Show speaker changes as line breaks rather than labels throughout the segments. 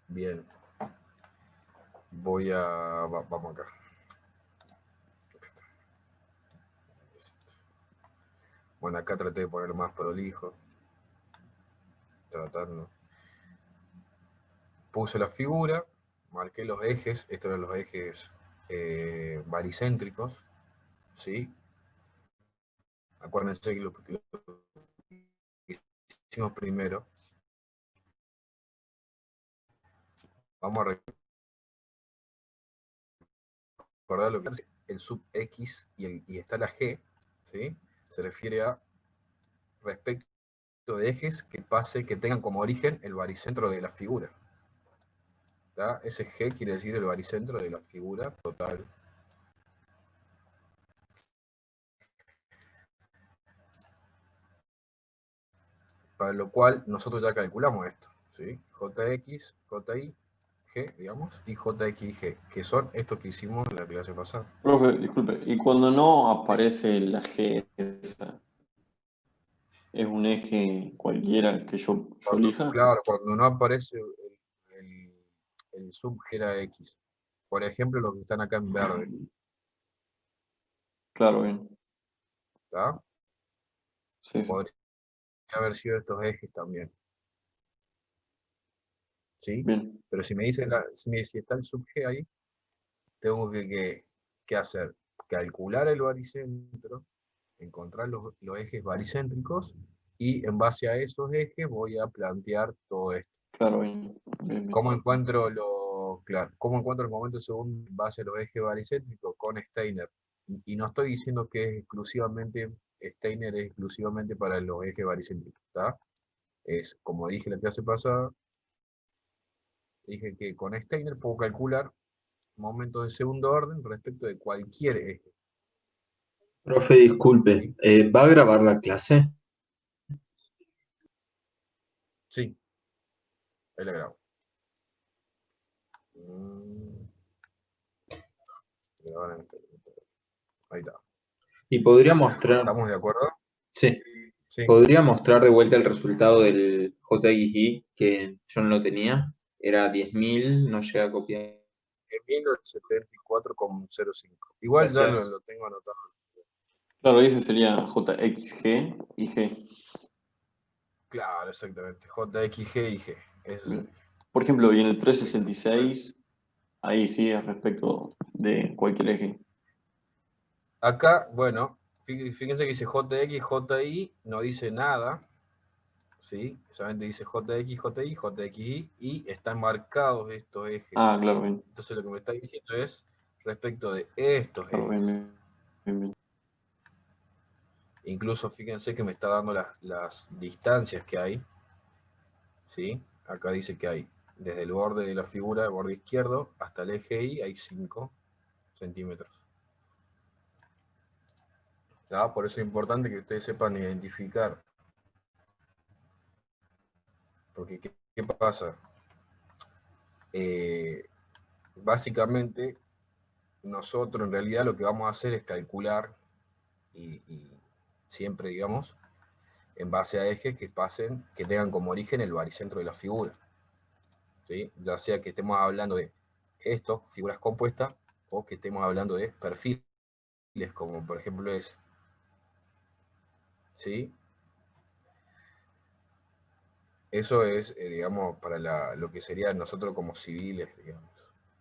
Bien. Vamos acá. Bueno, acá traté de poner más prolijo. Tratando. Puse la figura, marqué los ejes, estos eran los ejes baricéntricos, ¿sí? Acuérdense que lo que hicimos primero. Vamos a recordar lo que es el sub X y está la G, ¿sí? Se refiere a respecto de ejes que tengan como origen el baricentro de la figura. ¿Tá? Ese G quiere decir el baricentro de la figura total. Para lo cual nosotros ya calculamos esto, ¿sí? JX, JI, G, digamos, y JXG, que son estos que hicimos en la clase pasada.
Profe, disculpe, y cuando no aparece la G esa, ¿es un eje cualquiera que yo elija?
Claro, cuando no aparece el subgera X. Por ejemplo, los que están acá en verde,
Claro, bien.
¿tá?
Sí, sí.
Podría haber sido estos ejes también, ¿sí?
Bien.
Pero si me dicen, si está el subg ahí, tengo que hacer, calcular el baricentro, encontrar los ejes baricéntricos, y en base a esos ejes voy a plantear todo esto.
Claro, bien. Bien, bien.
¿Cómo encuentro cómo encuentro el momento segundo en base a los ejes baricéntricos? Con Steiner. Y no estoy diciendo que es exclusivamente, Steiner es exclusivamente para los ejes baricéntricos, ¿está? Es, como dije la clase pasada, dije que con Steiner puedo calcular momentos de segundo orden respecto de cualquier eje,
Profe, disculpe,
¿sí?
¿va a grabar la clase?
Sí, ahí la grabo. Mm, grabar en este- Ahí está.
Y podría mostrar,
¿Estamos de acuerdo?
sí,
Sí.
podría mostrar de vuelta el resultado del JXI, que yo no lo tenía, era 10.000, no llega a copiar.
En 1074,05. Igual ya
Gracias.
lo tengo anotado.
Claro, ese sería JXG y G.
Claro, exactamente. JXG y G. Eso
Bien.
sería.
Por ejemplo, y en el
Listo.
366, ahí sí es respecto de cualquier eje.
Acá, bueno, fíjense que dice JX, JI, no dice nada, ¿sí? Solamente dice JX, JI, JXI, y están marcados estos ejes.
Ah, claro, bien.
Entonces lo que me está diciendo es respecto de estos
Claro, bien,
ejes.
bien, bien, bien.
Incluso fíjense que me está dando las distancias que hay, ¿sí? Acá dice que hay desde el borde de la figura, el borde izquierdo, hasta el eje Y, hay 5 centímetros. ¿Ya? Por eso es importante que ustedes sepan identificar. Porque, ¿qué pasa? Básicamente, nosotros en realidad lo que vamos a hacer es calcular y siempre, digamos, en base a ejes que pasen, que tengan como origen el baricentro de la figura, ¿sí? Ya sea que estemos hablando de esto, figuras compuestas, o que estemos hablando de perfiles, como por ejemplo es, ¿sí? Eso es, digamos, para lo que sería nosotros como civiles, digamos.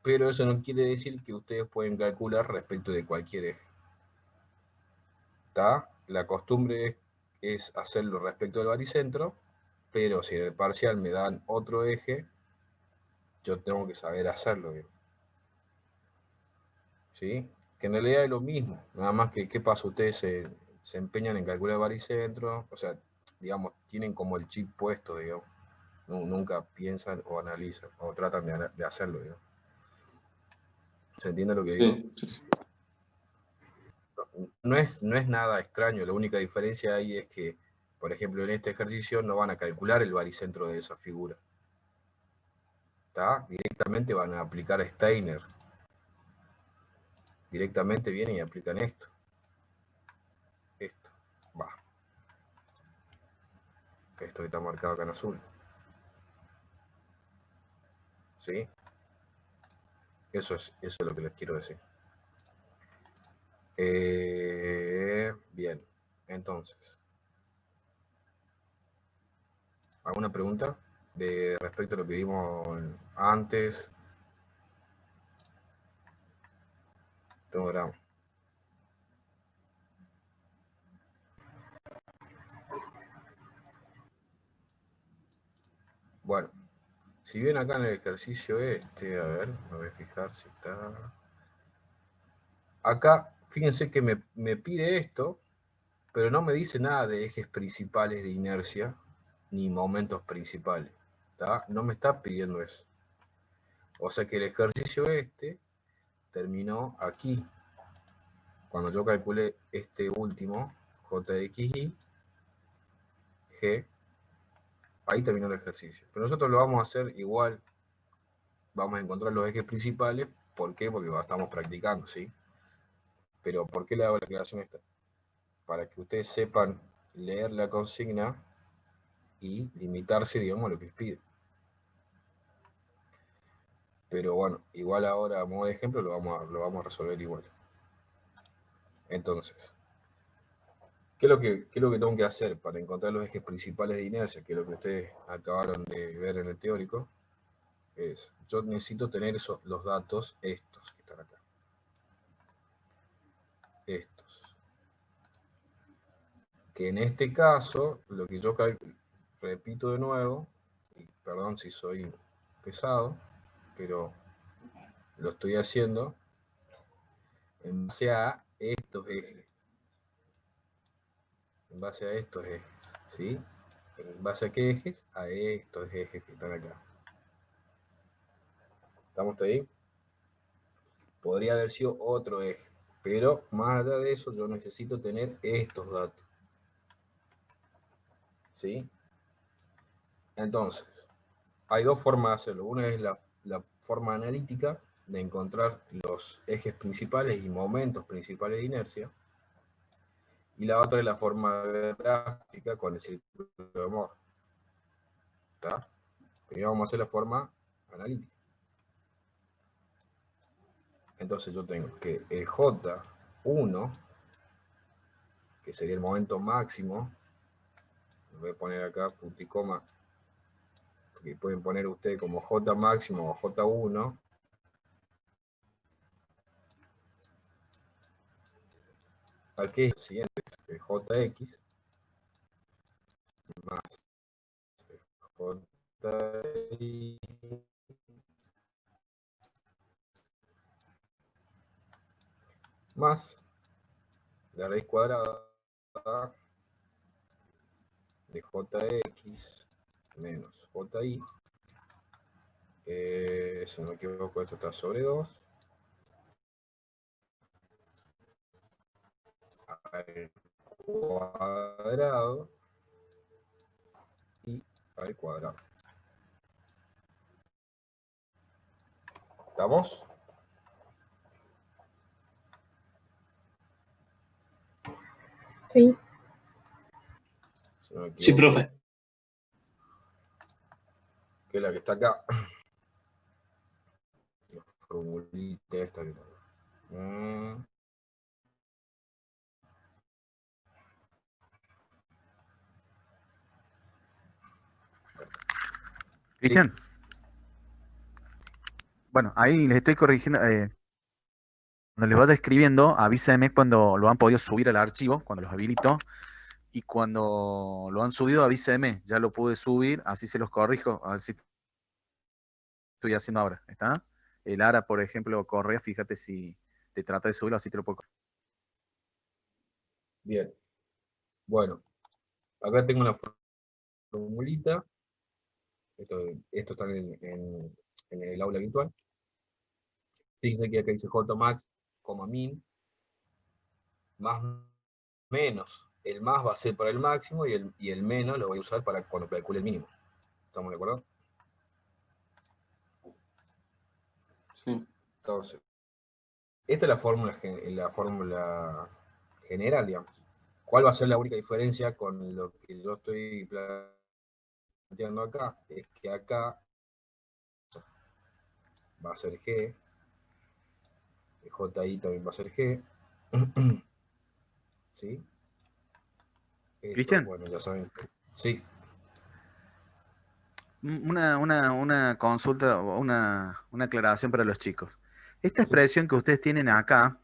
Pero eso no quiere decir que ustedes pueden calcular respecto de cualquier eje. ¿Está? La costumbre es hacerlo respecto del baricentro, pero si en el parcial me dan otro eje, yo tengo que saber hacerlo, digamos, ¿sí? Que en realidad es lo mismo, nada más que, ¿qué pasa? Ustedes se empeñan en calcular el baricentro, o sea, digamos, tienen como el chip puesto, digamos. Nunca piensan o analizan, o tratan de hacerlo, digamos. ¿Se entiende lo que digo?
Sí, sí, sí.
No es nada extraño, la única diferencia ahí es que, por ejemplo, en este ejercicio no van a calcular el baricentro de esa figura, ¿está? Directamente van a aplicar Steiner, directamente vienen y aplican esto, va, esto que está marcado acá en azul, ¿sí? Eso es lo que les quiero decir. Bien, entonces, ¿alguna pregunta de respecto a lo que vimos antes? Tomograma. Bueno, si bien acá en el ejercicio a ver, me voy a fijar si está... Acá, fíjense que me pide esto, pero no me dice nada de ejes principales de inercia, ni momentos principales, ¿tá? No me está pidiendo eso. O sea que el ejercicio terminó aquí. Cuando yo calculé este último, JXY, G, ahí terminó el ejercicio. Pero nosotros lo vamos a hacer igual, vamos a encontrar los ejes principales. ¿Por qué? Porque estamos practicando, ¿sí? Pero ¿por qué le hago la aclaración esta? Para que ustedes sepan leer la consigna y limitarse, digamos, a lo que les pide. Pero bueno, igual ahora, a modo de ejemplo, lo vamos a resolver igual. Entonces, ¿qué es lo que tengo que hacer para encontrar los ejes principales de inercia? Que es lo que ustedes acabaron de ver en el teórico. Yo necesito tener los datos, estos que están acá. Estos. Que en este caso, lo que yo repito de nuevo, y perdón si soy pesado, pero lo estoy haciendo en base a estos ejes. En base a estos ejes, ¿sí? ¿En base a qué ejes? A estos ejes que están acá. ¿Estamos ahí? Podría haber sido otro eje, pero más allá de eso yo necesito tener estos datos, ¿sí? Entonces, hay dos formas de hacerlo. Una es la forma analítica de encontrar los ejes principales y momentos principales de inercia, y la otra es la forma gráfica con el círculo de Moore. ¿Está? Primero vamos a hacer la forma analítica. Entonces yo tengo que el J1, que sería el momento máximo, voy a poner acá punto y coma, que pueden poner ustedes como J máximo o J1, aquí es el siguiente, el JX más JY más la raíz cuadrada de JX menos JY, si no me equivoco esto está sobre 2, al cuadrado y al cuadrado. ¿Estamos?
Sí.
Si no me
Sí,
equivoco,
profe.
que es la que está acá. La formulita esta que está.
Cristian, bueno, ahí les estoy corrigiendo. Cuando les vaya escribiendo, avísenme cuando lo han podido subir al archivo, cuando los habilito. Y cuando lo han subido, avísenme. Ya lo pude subir, así se los corrijo. Así estoy haciendo ahora. ¿Está? El ARA, por ejemplo, Correa, fíjate si te trata de subirlo, así te lo puedo.
Bien. Bueno, acá tengo una formulita. Esto está en el aula virtual. Fíjense que acá dice Jmax, min, más menos. El más va a ser para el máximo y el menos lo voy a usar para cuando calcule el mínimo. ¿Estamos de acuerdo?
Sí.
Entonces, esta es la fórmula general, digamos. ¿Cuál va a ser la única diferencia con lo que yo estoy planteando acá? Es que acá va a ser G, el JI también va a ser G, ¿sí? Esto,
Cristian,
bueno, ya saben. Sí,
una consulta, o una aclaración para los chicos. Esta
sí,
expresión que ustedes tienen acá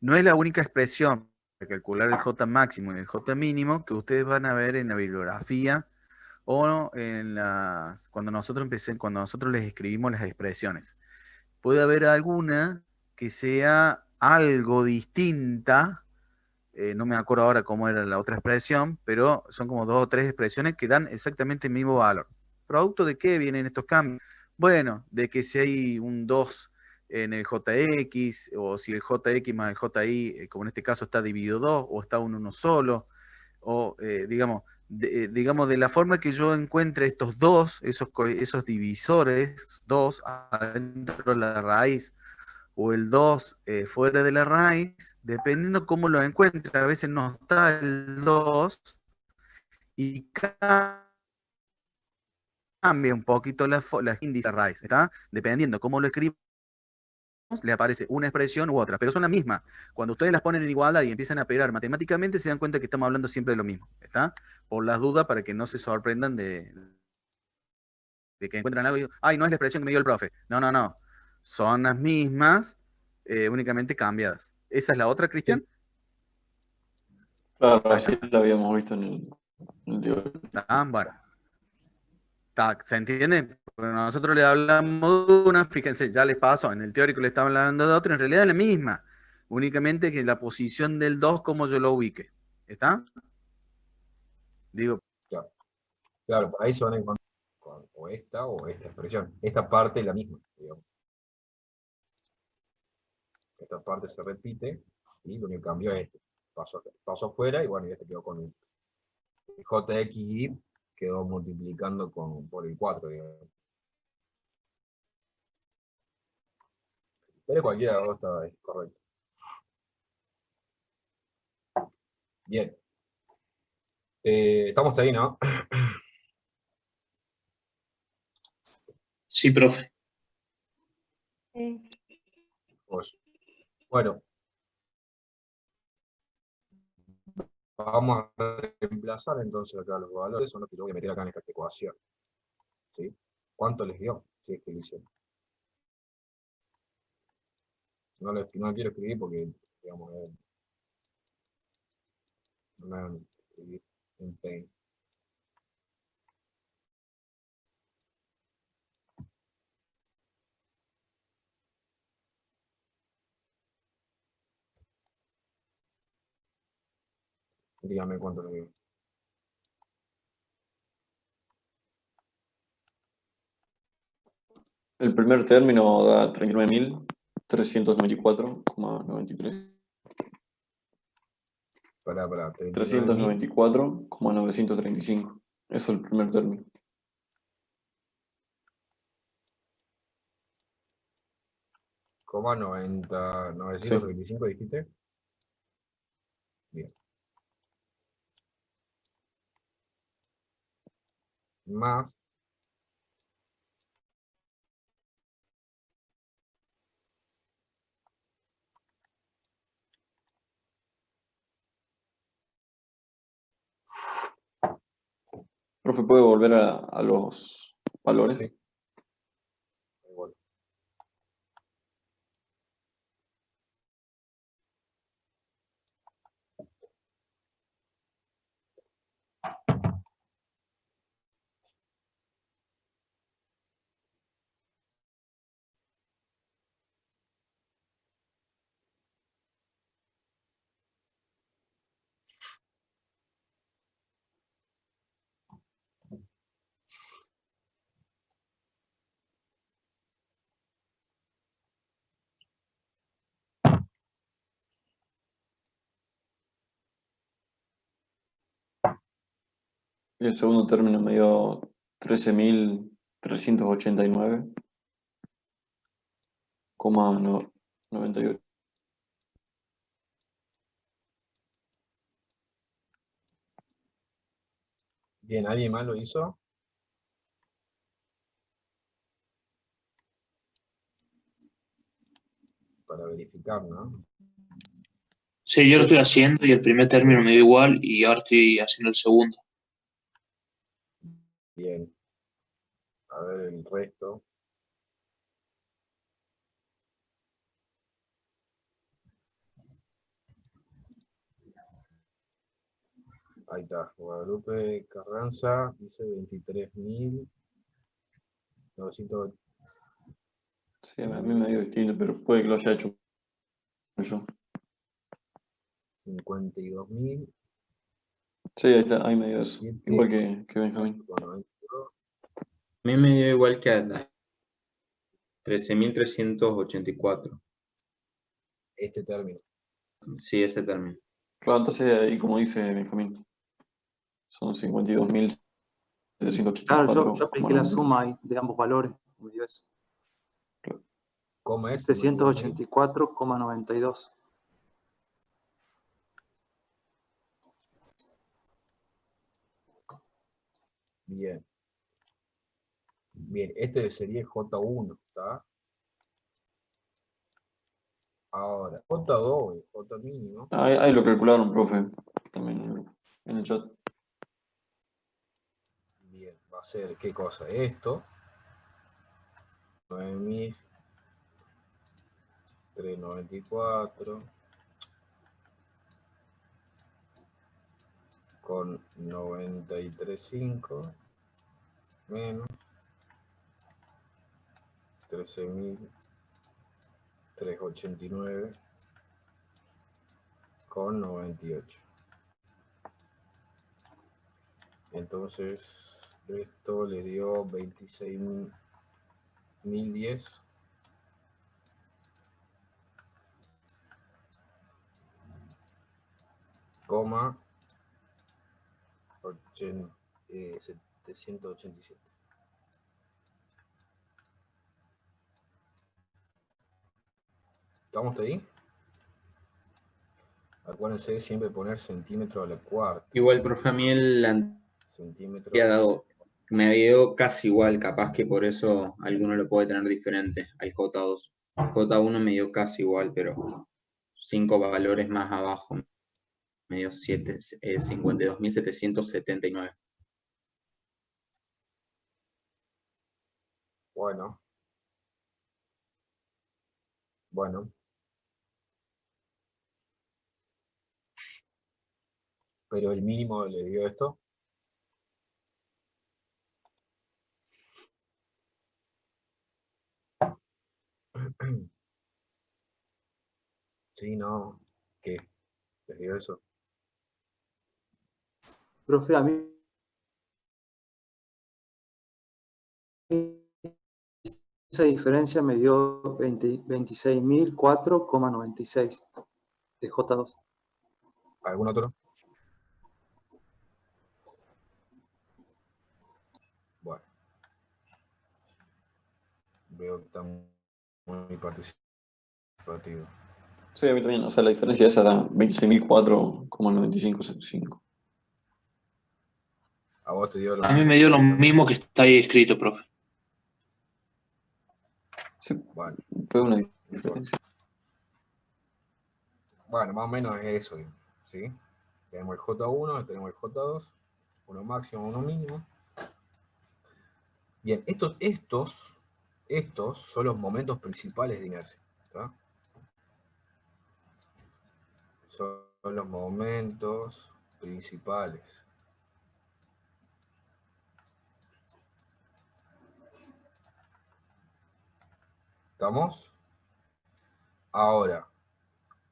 no es la única expresión para calcular el J máximo y el J mínimo que ustedes van a ver en la bibliografía o cuando nosotros les escribimos las expresiones. Puede haber alguna que sea algo distinta, no me acuerdo ahora cómo era la otra expresión, pero son como dos o tres expresiones que dan exactamente el mismo valor. ¿Producto de qué vienen estos cambios? Bueno, de que si hay un 2 en el JX, o si el JX más el JI, como en este caso está dividido 2, o está un 1 solo, o digamos, de la forma que yo encuentre estos dos, esos divisores, 2 adentro de la raíz, o el 2 fuera de la raíz, dependiendo cómo lo encuentre. A veces no está el 2 y cambia un poquito la índice de la raíz, ¿está? Dependiendo cómo lo escribimos, le aparece una expresión u otra, pero son las mismas. Cuando ustedes las ponen en igualdad y empiezan a pegar matemáticamente, se dan cuenta que estamos hablando siempre de lo mismo, ¿está? Por las dudas, para que no se sorprendan de que encuentran algo y digo, ay, no es la expresión que me dio el profe. No, no, no. Son las mismas, únicamente cambiadas. ¿Esa es la otra, Cristian?
sí,
Claro,
Ahí
así
está.
lo habíamos visto en el de hoy.
Ah, bueno. ¿Se entiende? Porque nosotros le hablamos de una, fíjense, ya les pasó, en el teórico le estaba hablando de otra, en realidad es la misma. Únicamente que la posición del 2 como yo lo ubique. ¿Está? Digo,
claro. Claro, por ahí se van a encontrar con o esta expresión. Esta parte es la misma, digamos. Esta parte se repite y lo único que cambió es este. Pasó afuera y bueno, ya se quedó con el JXY, quedó multiplicando por el 4, digamos. Pero cualquiera de los dos está correcto. Bien. Estamos ahí, ¿no?
Sí, profe.
Pues, bueno, vamos a reemplazar entonces acá los valores, son los que yo voy a meter acá en esta ecuación. ¿Sí? ¿Cuánto les dio? Si es que lo hicieron. No quiero escribir porque, digamos, no me hagan escribir en Paint. Dígame cuánto les dio.
El primer término da 39.394,93.
Para 39.000,
394,935. Eso es el primer término.
coma 90,
Sí.
925, dijiste. Bien. Más
Profe, ¿puede volver a los valores?
sí, igual.
Y el segundo término me dio 13.389,98.
Bien, ¿alguien más lo hizo? para verificar, ¿no?
Sí, yo lo estoy haciendo y el primer término me dio igual y ahora estoy haciendo el segundo.
Bien. A ver el resto. Ahí está, Guadalupe Carranza dice 23.900.
Sí, a mí me dio distinto, pero puede que lo haya hecho yo.
52.000.
Sí, ahí está, ahí me dio eso. Igual que Benjamín.
A mí me dio igual que a 13.384.
Este término.
Sí, ese término.
Claro, entonces ahí como dice Benjamín, son 52.784.
Claro, yo apliqué la suma ahí de ambos valores. Me dio eso.
¿Cómo es?
784,92.
Bien. Bien, este sería J1, ¿está? Ahora, J2, J mínimo.
Ahí lo calcularon, profe, también en el chat.
Bien, va a ser, ¿qué cosa? Esto. 9.394 con 93.5 menos 13.389 con 98. Entonces, esto le dio 26.010 coma 787. ¿Estamos ahí? Acuérdense de siempre poner centímetro a la cuarta.
Igual, profe, a mí
Centímetro.
me había dado casi igual, capaz que por eso alguno lo puede tener diferente al J2. El J1 me dio casi igual, pero 5 valores más abajo me dio 52.779.
Bueno. Bueno. Pero el mínimo le dio esto. Sí, no. ¿Qué? ¿Les dio eso?
Profe, a mí esa diferencia me dio 26.004,96 de J2.
¿Algún otro? Bueno. Veo que está muy participativo.
Sí, a mí también, o sea, la diferencia esa da 26.004,9575.
A vos te dio lo
A mí
mismo.
me dio lo mismo que está ahí escrito, profe.
Sí,
Bueno,
fue una diferencia.
bueno, más o menos es eso, ¿sí? Tenemos el J1, tenemos el J2, uno máximo, uno mínimo. Bien, estos son los momentos principales de inercia, ¿tá? Son los momentos principales. ¿Estamos? Ahora,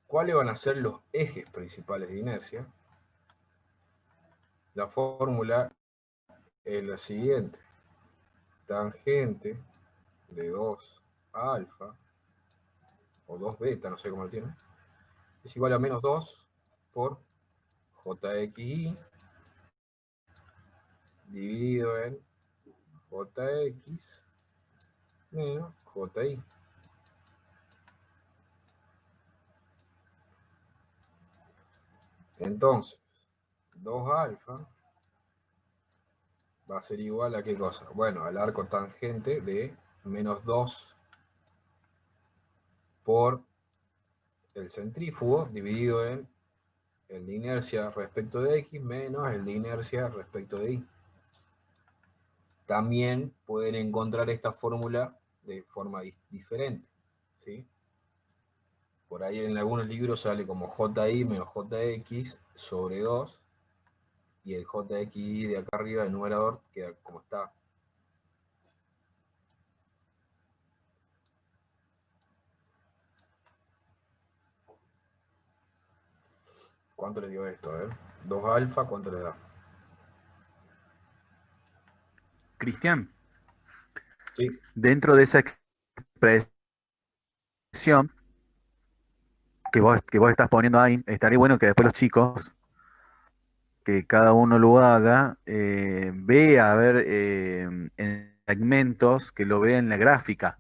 ¿cuáles van a ser los ejes principales de inercia? La fórmula es la siguiente. Tangente de 2 alfa, o 2 beta, no sé cómo lo tienen, es igual a menos 2 por JXI dividido en JX menos JI. Entonces, 2 alfa va a ser igual a ¿qué cosa? Bueno, al arco tangente de menos 2 por el centrífugo dividido en el de inercia respecto de X menos el de inercia respecto de Y. También pueden encontrar esta fórmula de forma diferente, ¿sí? Por ahí en algunos libros sale como JI menos JX sobre 2, y el JXI de acá arriba, el numerador, queda como está. ¿Cuánto le dio esto? A ver. 2 alfa, ¿cuánto le da?
Cristian,
Sí.
dentro de esa expresión que vos estás poniendo ahí, estaría bueno que después los chicos, que cada uno lo haga, vea, a ver, en segmentos, que lo vea en la gráfica.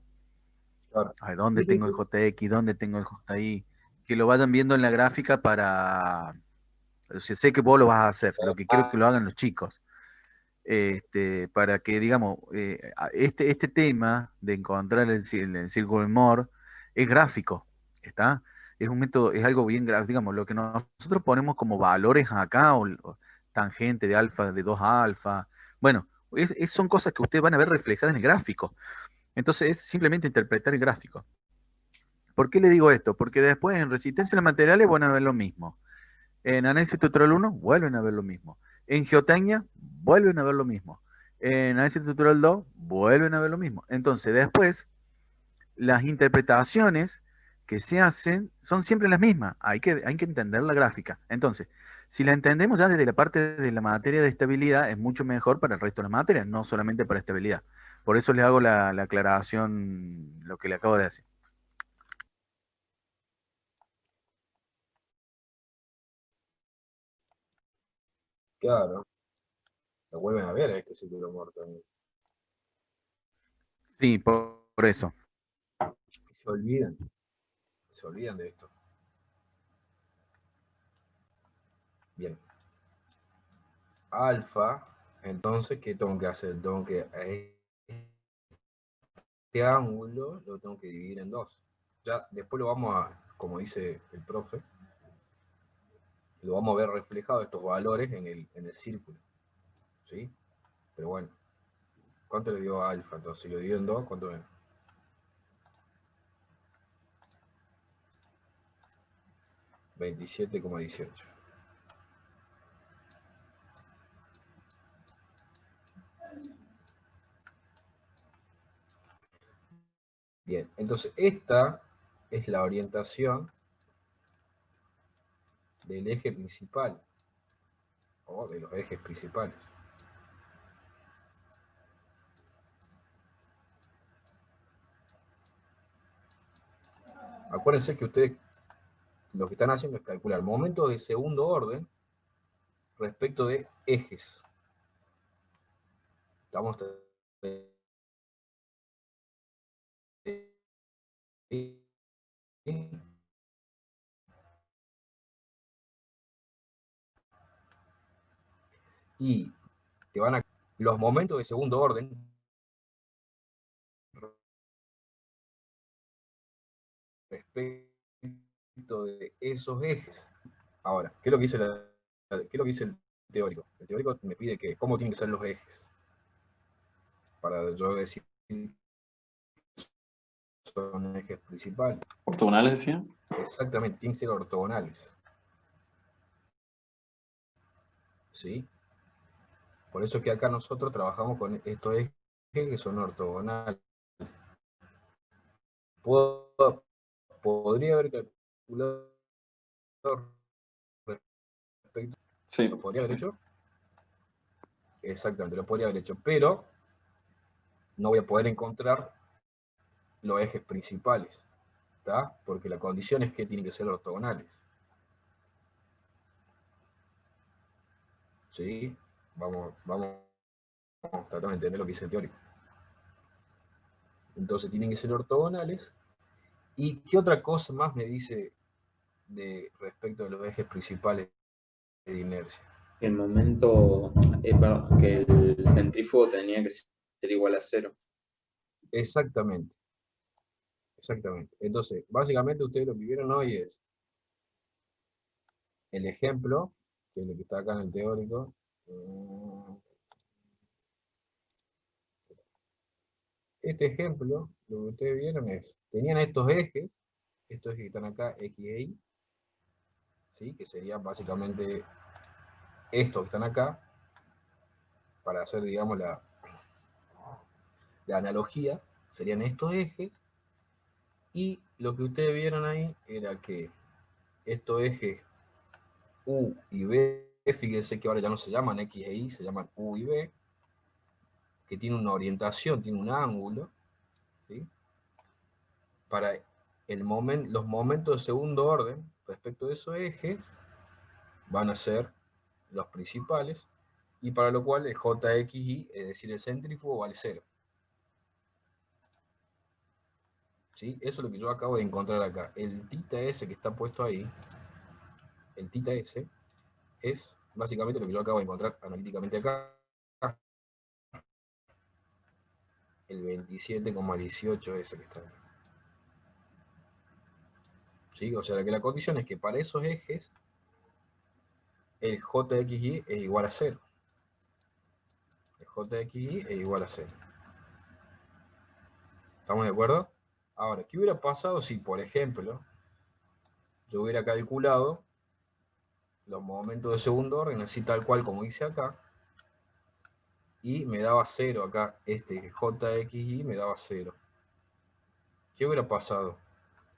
Claro.
A ver, ¿dónde tengo el JX? ¿Dónde tengo el JI? Que lo vayan viendo en la gráfica para... O sea, sé que vos lo vas a hacer, lo que quiero que lo hagan los chicos. Para que, digamos, este tema de encontrar el círculo de Moore es gráfico, ¿está? Es un método, es algo bien gráfico, digamos, lo que nosotros ponemos como valores acá, o tangente de alfa, de 2 alfa, bueno, son cosas que ustedes van a ver reflejadas en el gráfico. Entonces es simplemente interpretar el gráfico. ¿Por qué le digo esto? Porque después en resistencia a los materiales van a ver lo mismo. En análisis estructural 1 vuelven a ver lo mismo. En geotecnia vuelven a ver lo mismo. En análisis estructural 2 vuelven a ver lo mismo. Entonces, después, las interpretaciones que se hacen son siempre las mismas. Hay que entender la gráfica. Entonces, si la entendemos ya desde la parte de la materia de estabilidad, es mucho mejor para el resto de las materias, no solamente para estabilidad. Por eso les hago la aclaración, lo que le acabo de decir.
Claro. Lo vuelven a ver a este círculo muerto.
Sí, por eso.
Se olvidan. Se olvidan de esto. Bien. Alfa, entonces, ¿qué tengo que hacer? Tengo que... este ángulo lo tengo que dividir en 2. Ya después lo vamos a, como dice el profe, lo vamos a ver reflejado estos valores en el círculo. ¿Sí? Pero bueno, ¿cuánto le dio a alfa? Entonces, si lo divido en 2, ¿cuánto ven? 27,18. Bien, entonces esta es la orientación del eje principal, o de los ejes principales. Acuérdense que ustedes lo que están haciendo es calcular momentos de segundo orden respecto de ejes. Estamos... y te van a... Los momentos de segundo orden respecto de esos ejes. Ahora, ¿qué es lo que dice qué es lo que dice el teórico? El teórico me pide que cómo tienen que ser los ejes. Para yo decir son ejes principales.
¿Ortogonales decía?
Exactamente, tienen que ser ortogonales. ¿Sí? Por eso es que acá nosotros trabajamos con estos ejes que son ortogonales. Podría haber calculado respecto.
Sí.
¿Lo podría haber hecho? Exactamente, lo podría haber hecho, pero no voy a poder encontrar los ejes principales, ¿tá? Porque la condición es que tienen que ser ortogonales. ¿Sí? Vamos a tratar de entender lo que dice el teórico. Entonces tienen que ser ortogonales. ¿Y qué otra cosa más me dice respecto de los ejes principales de inercia?
El momento, perdón, que el centrífugo tenía que ser igual a 0.
Exactamente. Exactamente. Entonces, básicamente ustedes lo que vieron hoy es el ejemplo, que es lo que está acá en el teórico. Este ejemplo, lo que ustedes vieron es, tenían estos ejes que están acá, X e Y, ¿sí? Que serían básicamente estos que están acá, para hacer, digamos, la analogía, serían estos ejes, y lo que ustedes vieron ahí era que estos ejes U y B, fíjense que ahora ya no se llaman X e Y, se llaman U y B, que tiene una orientación, tiene un ángulo, ¿sí? Para los momentos de segundo orden respecto de esos ejes van a ser los principales, y para lo cual el JXY, es decir, el centrífugo, vale 0. ¿Sí? Eso es lo que yo acabo de encontrar acá. El tita S que está puesto ahí, el tita S, es básicamente lo que yo acabo de encontrar analíticamente acá. El 27,18 ese que está ahí. ¿Sí? O sea que la condición es que para esos ejes, el JXY es igual a 0. El JXY es igual a 0. ¿Estamos de acuerdo? Ahora, ¿qué hubiera pasado si, por ejemplo, yo hubiera calculado los momentos de segundo orden, así tal cual como hice acá, y me daba 0 acá, este JXY me daba 0? ¿Qué hubiera pasado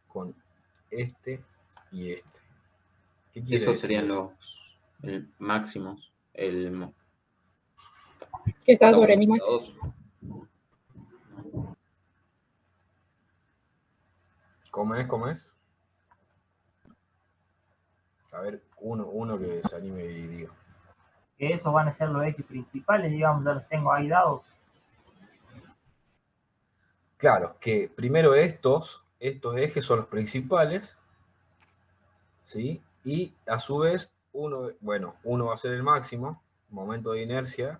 con este y este? ¿Qué quiere
Esos
decir
serían
eso?
los máximos. El
Que está sobre
J1,
el imagen.
J2.
¿Cómo es? ¿Cómo es? A ver, uno que se anime y diga.
Que esos van a ser los ejes principales, digamos, ya los tengo ahí dados.
Claro, que primero estos ejes son los principales, ¿sí? Y a su vez, uno va a ser el máximo, momento de inercia,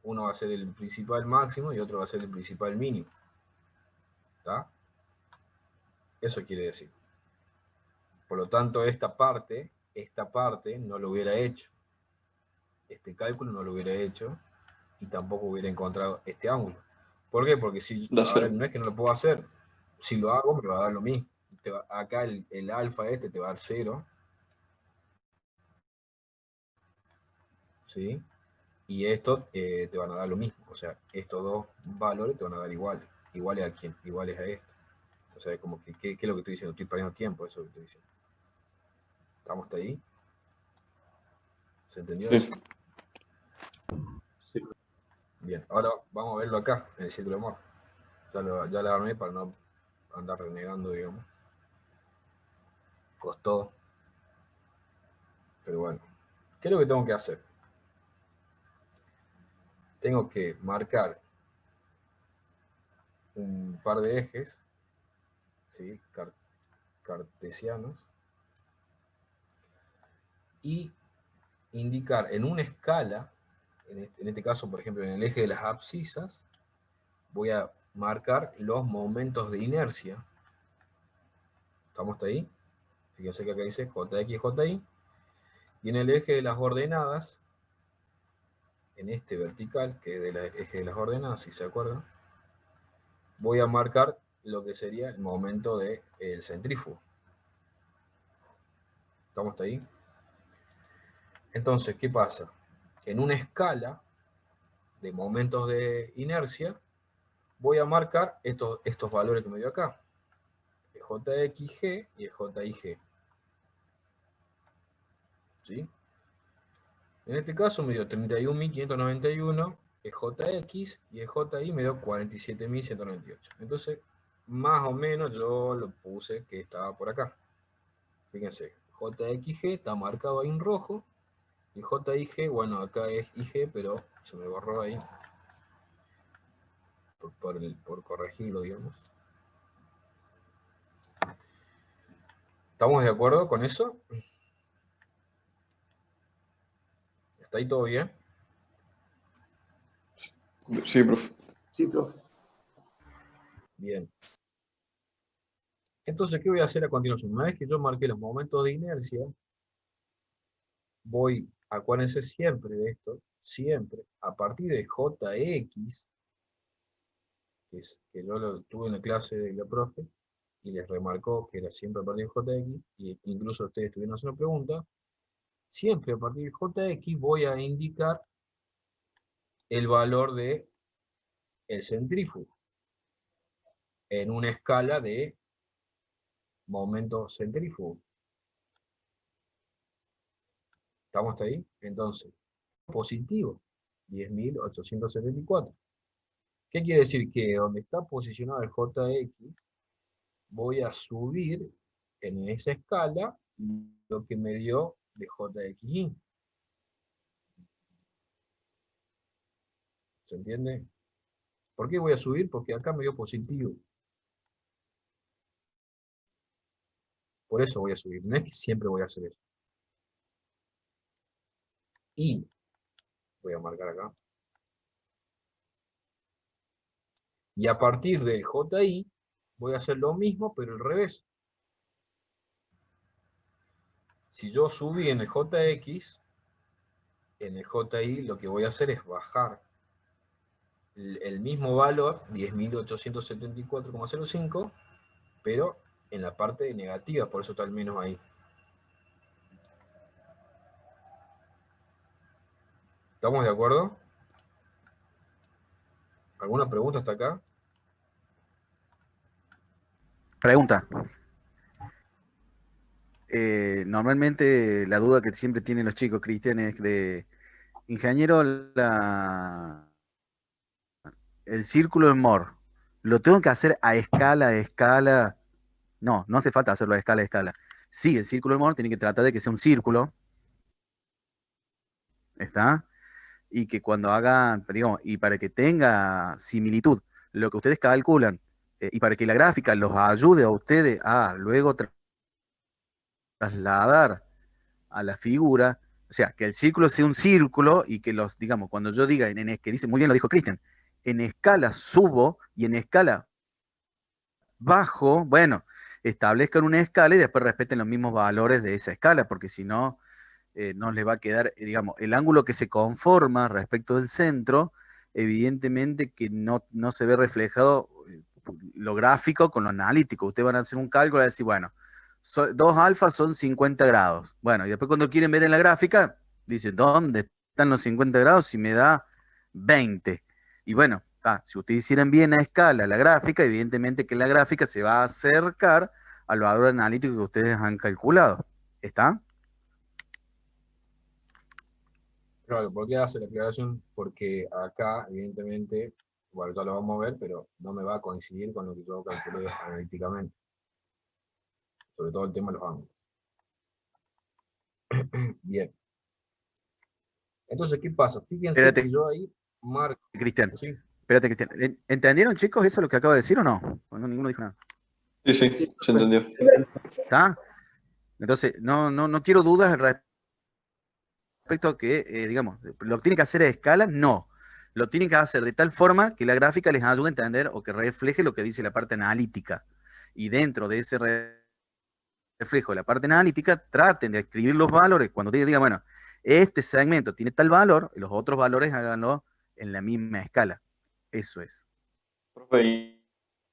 uno va a ser el principal máximo y otro va a ser el principal mínimo. ¿Está? Eso quiere decir. Por lo tanto, esta parte no lo hubiera hecho. Este cálculo no lo hubiera hecho y tampoco hubiera encontrado este ángulo. ¿Por qué? Porque si,
Da
a ver,
0.
no es que no lo puedo hacer. Si lo hago, me va a dar lo mismo. Acá el alfa te va a dar 0. ¿Sí? Y estos te van a dar lo mismo. O sea, estos dos valores te van a dar iguales. ¿Iguales a quién? Iguales a esto. O sea, como que, ¿qué es lo que estoy diciendo? Estoy perdiendo tiempo, eso es lo que estoy diciendo. ¿Estamos hasta ahí? ¿Se entendió eso?
Sí.
Sí.
Bien, ahora vamos a verlo acá, en el círculo de Moore. Ya lo armé para no andar renegando, digamos. Costó. Pero bueno, ¿qué es lo que tengo que hacer? Tengo que marcar un par de ejes, ¿sí? Cartesianos, y indicar en una escala, en este caso, por ejemplo, en el eje de las abscisas, voy a marcar los momentos de inercia. ¿Estamos hasta ahí? Fíjense que acá dice JX y JY. Y en el eje de las ordenadas, en este vertical, que es del eje de las ordenadas, si se acuerdan, voy a marcar lo que sería el momento del centrífugo. ¿Estamos hasta ahí? Entonces, ¿qué pasa? En una escala de momentos de inercia, voy a marcar estos valores que me dio acá. El JXG y el JIG. ¿Sí? En este caso me dio 31.591 el JX y el JI me dio 47.198. Entonces, más o menos yo lo puse que estaba por acá. Fíjense, JXG está marcado ahí en rojo y JIG, bueno, acá es IG, pero se me borró ahí por corregirlo, digamos. ¿Estamos de acuerdo con eso? ¿Está ahí todo bien?
Sí, profe.
Sí, profe.
Bien. Entonces, ¿qué voy a hacer a continuación? Una vez que yo marqué los momentos de inercia, voy, acuérdense siempre de esto, siempre, a partir de Jx, que yo lo tuve en la clase de la profe, y les remarcó que era siempre a partir de Jx, y incluso ustedes tuvieron hacer una pregunta, siempre a partir de Jx voy a indicar el valor de el centrífugo en una escala de momento centrífugo. ¿Estamos hasta ahí? Entonces, positivo, 10.874. ¿Qué quiere decir? Que donde está posicionado el JX, voy a subir en esa escala lo que me dio de JXY. ¿Se entiende? ¿Por qué voy a subir? Porque acá me dio positivo. Por eso voy a subir. No es que siempre voy a hacer eso. Y voy a marcar acá. Y a partir del JI voy a hacer lo mismo, pero al revés. Si yo subí en el JX, en el JI lo que voy a hacer es bajar el mismo valor, 10.874,05, pero en la parte negativa, por eso está al menos ahí. ¿Estamos de acuerdo? ¿Alguna pregunta hasta acá?
Pregunta. Normalmente la duda que siempre tienen los chicos, Cristian, es de, ingeniero, el círculo de Moore, ¿lo tengo que hacer a escala, a escala? No, no hace falta hacerlo a escala, a escala. Sí, el círculo de Moore tiene que tratar de que sea un círculo, ¿está? Y que cuando hagan, digamos, y para que tenga similitud, lo que ustedes calculan, y para que la gráfica los ayude a ustedes a luego trasladar a la figura, o sea, que el círculo sea un círculo y que los, digamos, cuando yo diga, que dice, muy bien lo dijo Cristian, en escala subo y en escala bajo, bueno, establezcan una escala y después respeten los mismos valores de esa escala, porque si no, no les va a quedar, digamos, el ángulo que se conforma respecto del centro, evidentemente que no se ve reflejado lo gráfico con lo analítico. Ustedes van a hacer un cálculo y decir, bueno, 2 alfas son 50 grados. Bueno, y después cuando quieren ver en la gráfica, dicen, ¿dónde están los 50 grados si me da 20? Y bueno, si ustedes hicieran bien a escala la gráfica, evidentemente que la gráfica se va a acercar al valor analítico que ustedes han calculado. ¿Está?
Claro, ¿por qué hace la aclaración? Porque acá, evidentemente, bueno, ya lo vamos a ver, pero no me va a coincidir con lo que yo calculé analíticamente. Sobre todo el tema de los ángulos. Bien. Entonces, ¿qué pasa? Fíjense
Espérate,
que yo ahí marco.
Cristian.
¿Sí?
Espérate, Cristian. ¿Entendieron, chicos, eso es lo que acabo de decir o no? Bueno, ninguno dijo nada.
Sí, sí, se entendió.
¿Está? Entonces, no quiero dudas respecto a que, digamos, ¿lo tiene que hacer a escala? No. Lo tienen que hacer de tal forma que la gráfica les ayude a entender o que refleje lo que dice la parte analítica. Y dentro de ese reflejo de la parte analítica, traten de escribir los valores. Cuando ustedes digan, bueno, este segmento tiene tal valor, los otros valores háganlo en la misma escala. Eso es.
Profe,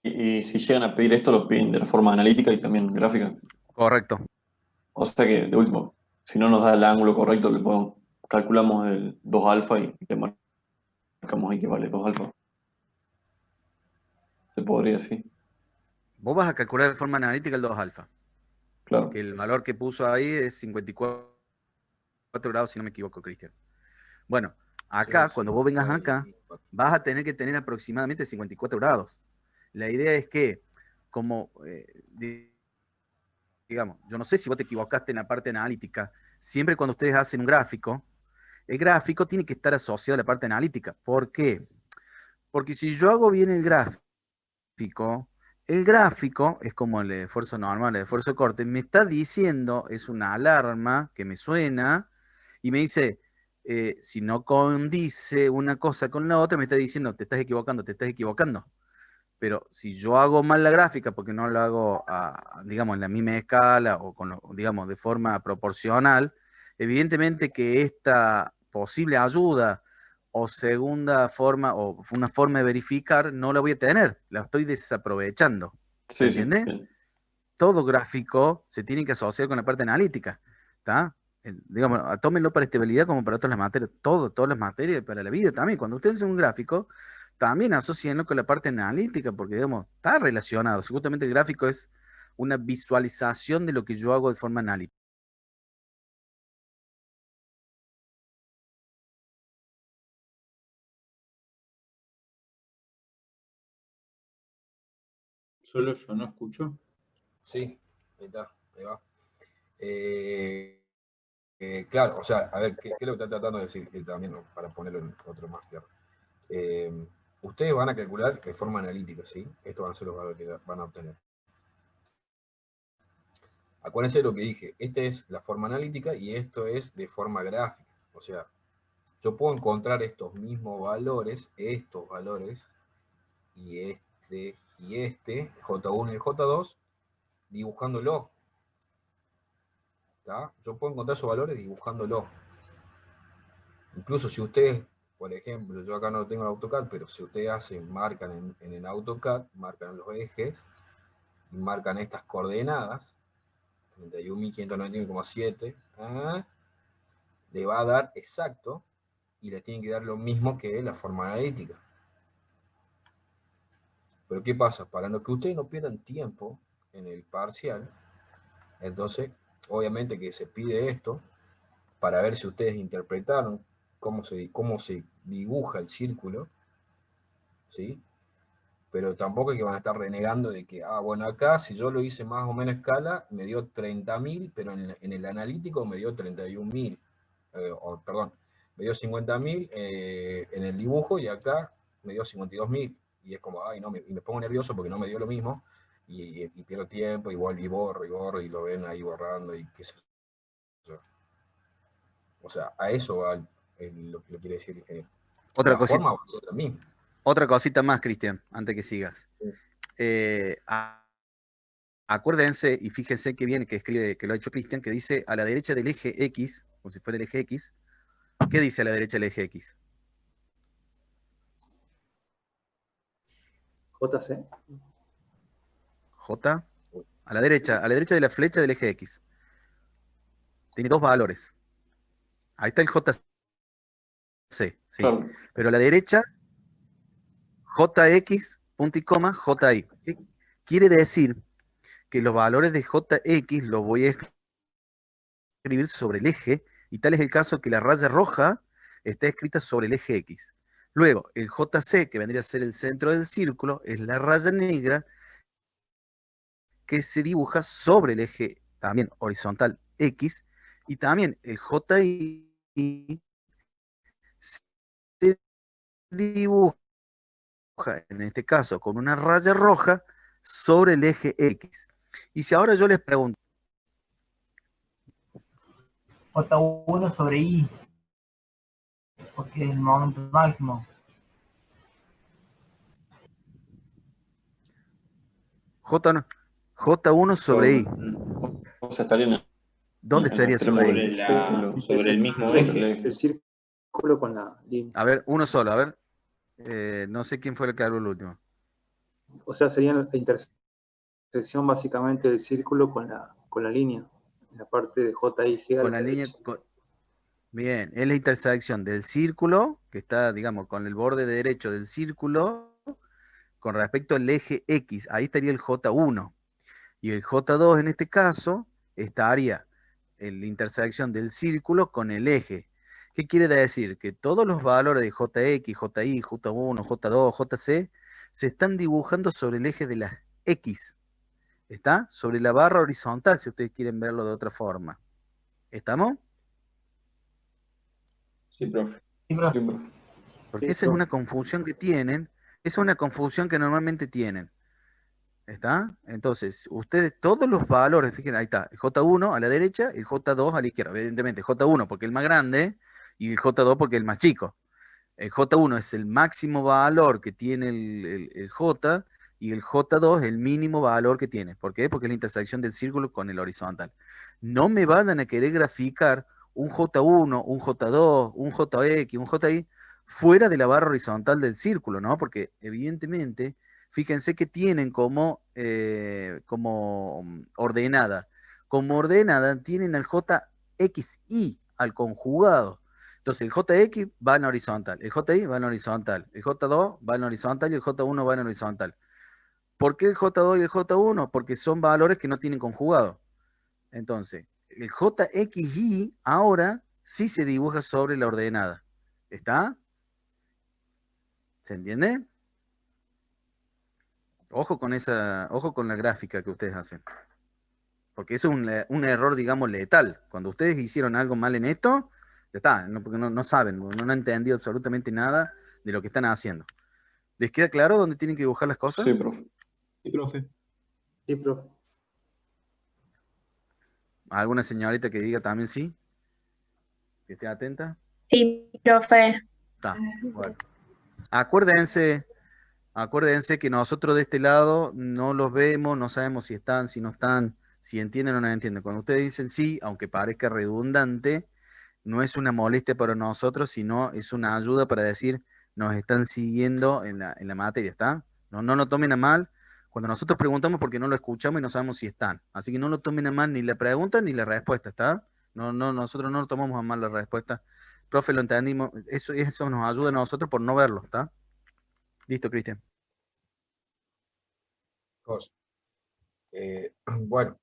y si llegan a pedir esto, lo piden de la forma analítica y también gráfica.
Correcto.
O sea que, de último, si no nos da el ángulo correcto, calculamos el 2 alfa y le marcamos ahí que vale 2 alfa. Se podría decir.
Vos vas a calcular de forma analítica el 2 alfa.
Claro.
Que el valor que puso ahí es 54 grados, si no me equivoco, Cristian. Bueno, acá,
Sí,
cuando vos vengas acá,
54.
vas a tener que tener aproximadamente 54 grados. La idea es que, como, digamos, yo no sé si vos te equivocaste en la parte analítica, siempre cuando ustedes hacen un gráfico, el gráfico tiene que estar asociado a la parte analítica. ¿Por qué? Porque si yo hago bien el gráfico es como el esfuerzo normal, el esfuerzo corte, me está diciendo, es una alarma que me suena y me dice, si no condice una cosa con la otra, me está diciendo, te estás equivocando, te estás equivocando. Pero si yo hago mal la gráfica porque no lo hago, digamos, en la misma escala o digamos, de forma proporcional, evidentemente que esta posible ayuda o segunda forma o una forma de verificar no la voy a tener, la estoy desaprovechando. ¿Se
Sí, sí,
entiende?
bien.
Todo gráfico se tiene que asociar con la parte analítica. ¿Está? Digamos, tómenlo para estabilidad como para todas las materias, todas las materias, para la vida también. Cuando ustedes hacen un gráfico, también asocienlo con la parte analítica, porque digamos, está relacionado. Si justamente el gráfico es una visualización de lo que yo hago de forma analítica.
Solo yo no escucho.
Sí, ahí está, ahí va. Claro, o sea, a ver, ¿qué es lo que está tratando de decir? También, ¿no? Para ponerlo en otro más claro. Ustedes van a calcular de forma analítica, ¿sí? Estos van a ser los valores que van a obtener. Acuérdense de lo que dije. Esta es la forma analítica y esto es de forma gráfica. O sea, yo puedo encontrar estos mismos valores, y este, J1 y J2, dibujándolo. ¿Tá? Yo puedo encontrar esos valores dibujándolo. Incluso si ustedes, por ejemplo, yo acá no tengo el AutoCAD, pero si ustedes marcan en el AutoCAD, marcan los ejes y marcan estas coordenadas, 31.591,7, le va a dar exacto y le tienen que dar lo mismo que la forma analítica. Pero ¿qué pasa? Para que ustedes no pierdan tiempo en el parcial, entonces, obviamente que se pide esto para ver si ustedes interpretaron cómo se dibuja el círculo, ¿sí? Pero tampoco es que van a estar renegando de que, bueno, acá si yo lo hice más o menos escala, me dio 30.000, pero en el analítico me dio 31.000, perdón, me dio 50.000 en el dibujo y acá me dio 52.000. Y es como, ay, no, y me pongo nervioso porque no me dio lo mismo, y pierdo tiempo, y borro, y lo ven ahí borrando, y qué sé yo. O sea, a eso va lo que quiere decir el ingeniero.
Otra
La
cosita,
forma va a ser la misma.
otra cosita más, Cristian, antes que sigas.
Sí.
Acuérdense y fíjense que viene, que escribe, que lo ha hecho Cristian, que dice a la derecha del eje X, como si fuera el eje X. ¿Qué dice a la derecha del eje X?
JC.
J, a la derecha de la flecha del eje X. Tiene dos valores. Ahí está el JC, sí.
Claro.
Pero a la derecha, JX, punto y coma, JY. ¿Qué quiere decir? Que los valores de JX los voy a escribir sobre el eje, y tal es el caso que la raya roja está escrita sobre el eje X. Luego, el JC, que vendría a ser el centro del círculo, es la raya negra que se dibuja sobre el eje también horizontal X, y también el JI se dibuja, en este caso, con una raya roja sobre el eje X. Y si ahora yo les pregunto,
J1 sobre I, porque es el momento máximo.
J1 sobre I,
O sea, estarían
¿dónde
en el
sería
extremo
sobre I?
Sobre, sobre el mismo
sobre
eje.
el
El
eje.
círculo con la línea.
A ver, uno solo, a ver. No sé quién fue el que habló el último.
O sea, sería la intersección básicamente del círculo con la línea. En la parte de JIG a
Con
la
la línea.
derecha.
Bien, es la intersección del círculo, que está, digamos, con el borde derecho del círculo, con respecto al eje X. Ahí estaría el J1. Y el J2 en este caso estaría en la intersección del círculo con el eje. ¿Qué quiere decir? Que todos los valores de JX, JY, J1, J2, JC se están dibujando sobre el eje de la X. ¿Está? Sobre la barra horizontal, si ustedes quieren verlo de otra forma. ¿Estamos?
Sí, profe.
Sí,
Sí,
profe.
profe.
Porque esa es una confusión que tienen, esa es una confusión que normalmente tienen. ¿Está? Entonces, ustedes, todos los valores, fíjense, ahí está, el J1 a la derecha, el J2 a la izquierda. Evidentemente, J1 porque es el más grande y el J2 porque es el más chico. El J1 es el máximo valor que tiene el J, y el J2 es el mínimo valor que tiene. ¿Por qué? Porque es la intersección del círculo con el horizontal. No me vayan a querer graficar un J1, un J2, un JX, un JY fuera de la barra horizontal del círculo, ¿no? Porque evidentemente, fíjense que tienen como ordenada. Como ordenada tienen al JXY, al conjugado. Entonces el JX va en horizontal, el JY va en horizontal, el J2 va en horizontal y el J1 va en horizontal. ¿Por qué el J2 y el J1? Porque son valores que no tienen conjugado. Entonces, el JXY ahora sí se dibuja sobre la ordenada. ¿Está? ¿Se entiende? Ojo con la gráfica que ustedes hacen. Porque eso es un error, digamos, letal. Cuando ustedes hicieron algo mal en esto, ya está, porque no saben, no han entendido absolutamente nada de lo que están haciendo. ¿Les queda claro dónde tienen que dibujar las cosas?
Sí, profe.
Sí, profe.
Sí, profe.
¿Alguna señorita que diga también sí? Que esté atenta.
Sí, profe.
Está, bueno. Acuérdense que nosotros de este lado no los vemos, no sabemos si están, si no están, si entienden o no entienden. Cuando ustedes dicen sí, aunque parezca redundante, no es una molestia para nosotros, sino es una ayuda para decir, nos están siguiendo en la materia, ¿está? No lo tomen a mal. Cuando nosotros preguntamos porque no lo escuchamos y no sabemos si están. Así que no lo tomen a mal ni la pregunta ni la respuesta, ¿está? Nosotros no lo tomamos a mal la respuesta. Profe, lo entendimos. Eso nos ayuda a nosotros por no verlo, ¿está? Listo, Cristian.
Cosa. Bueno,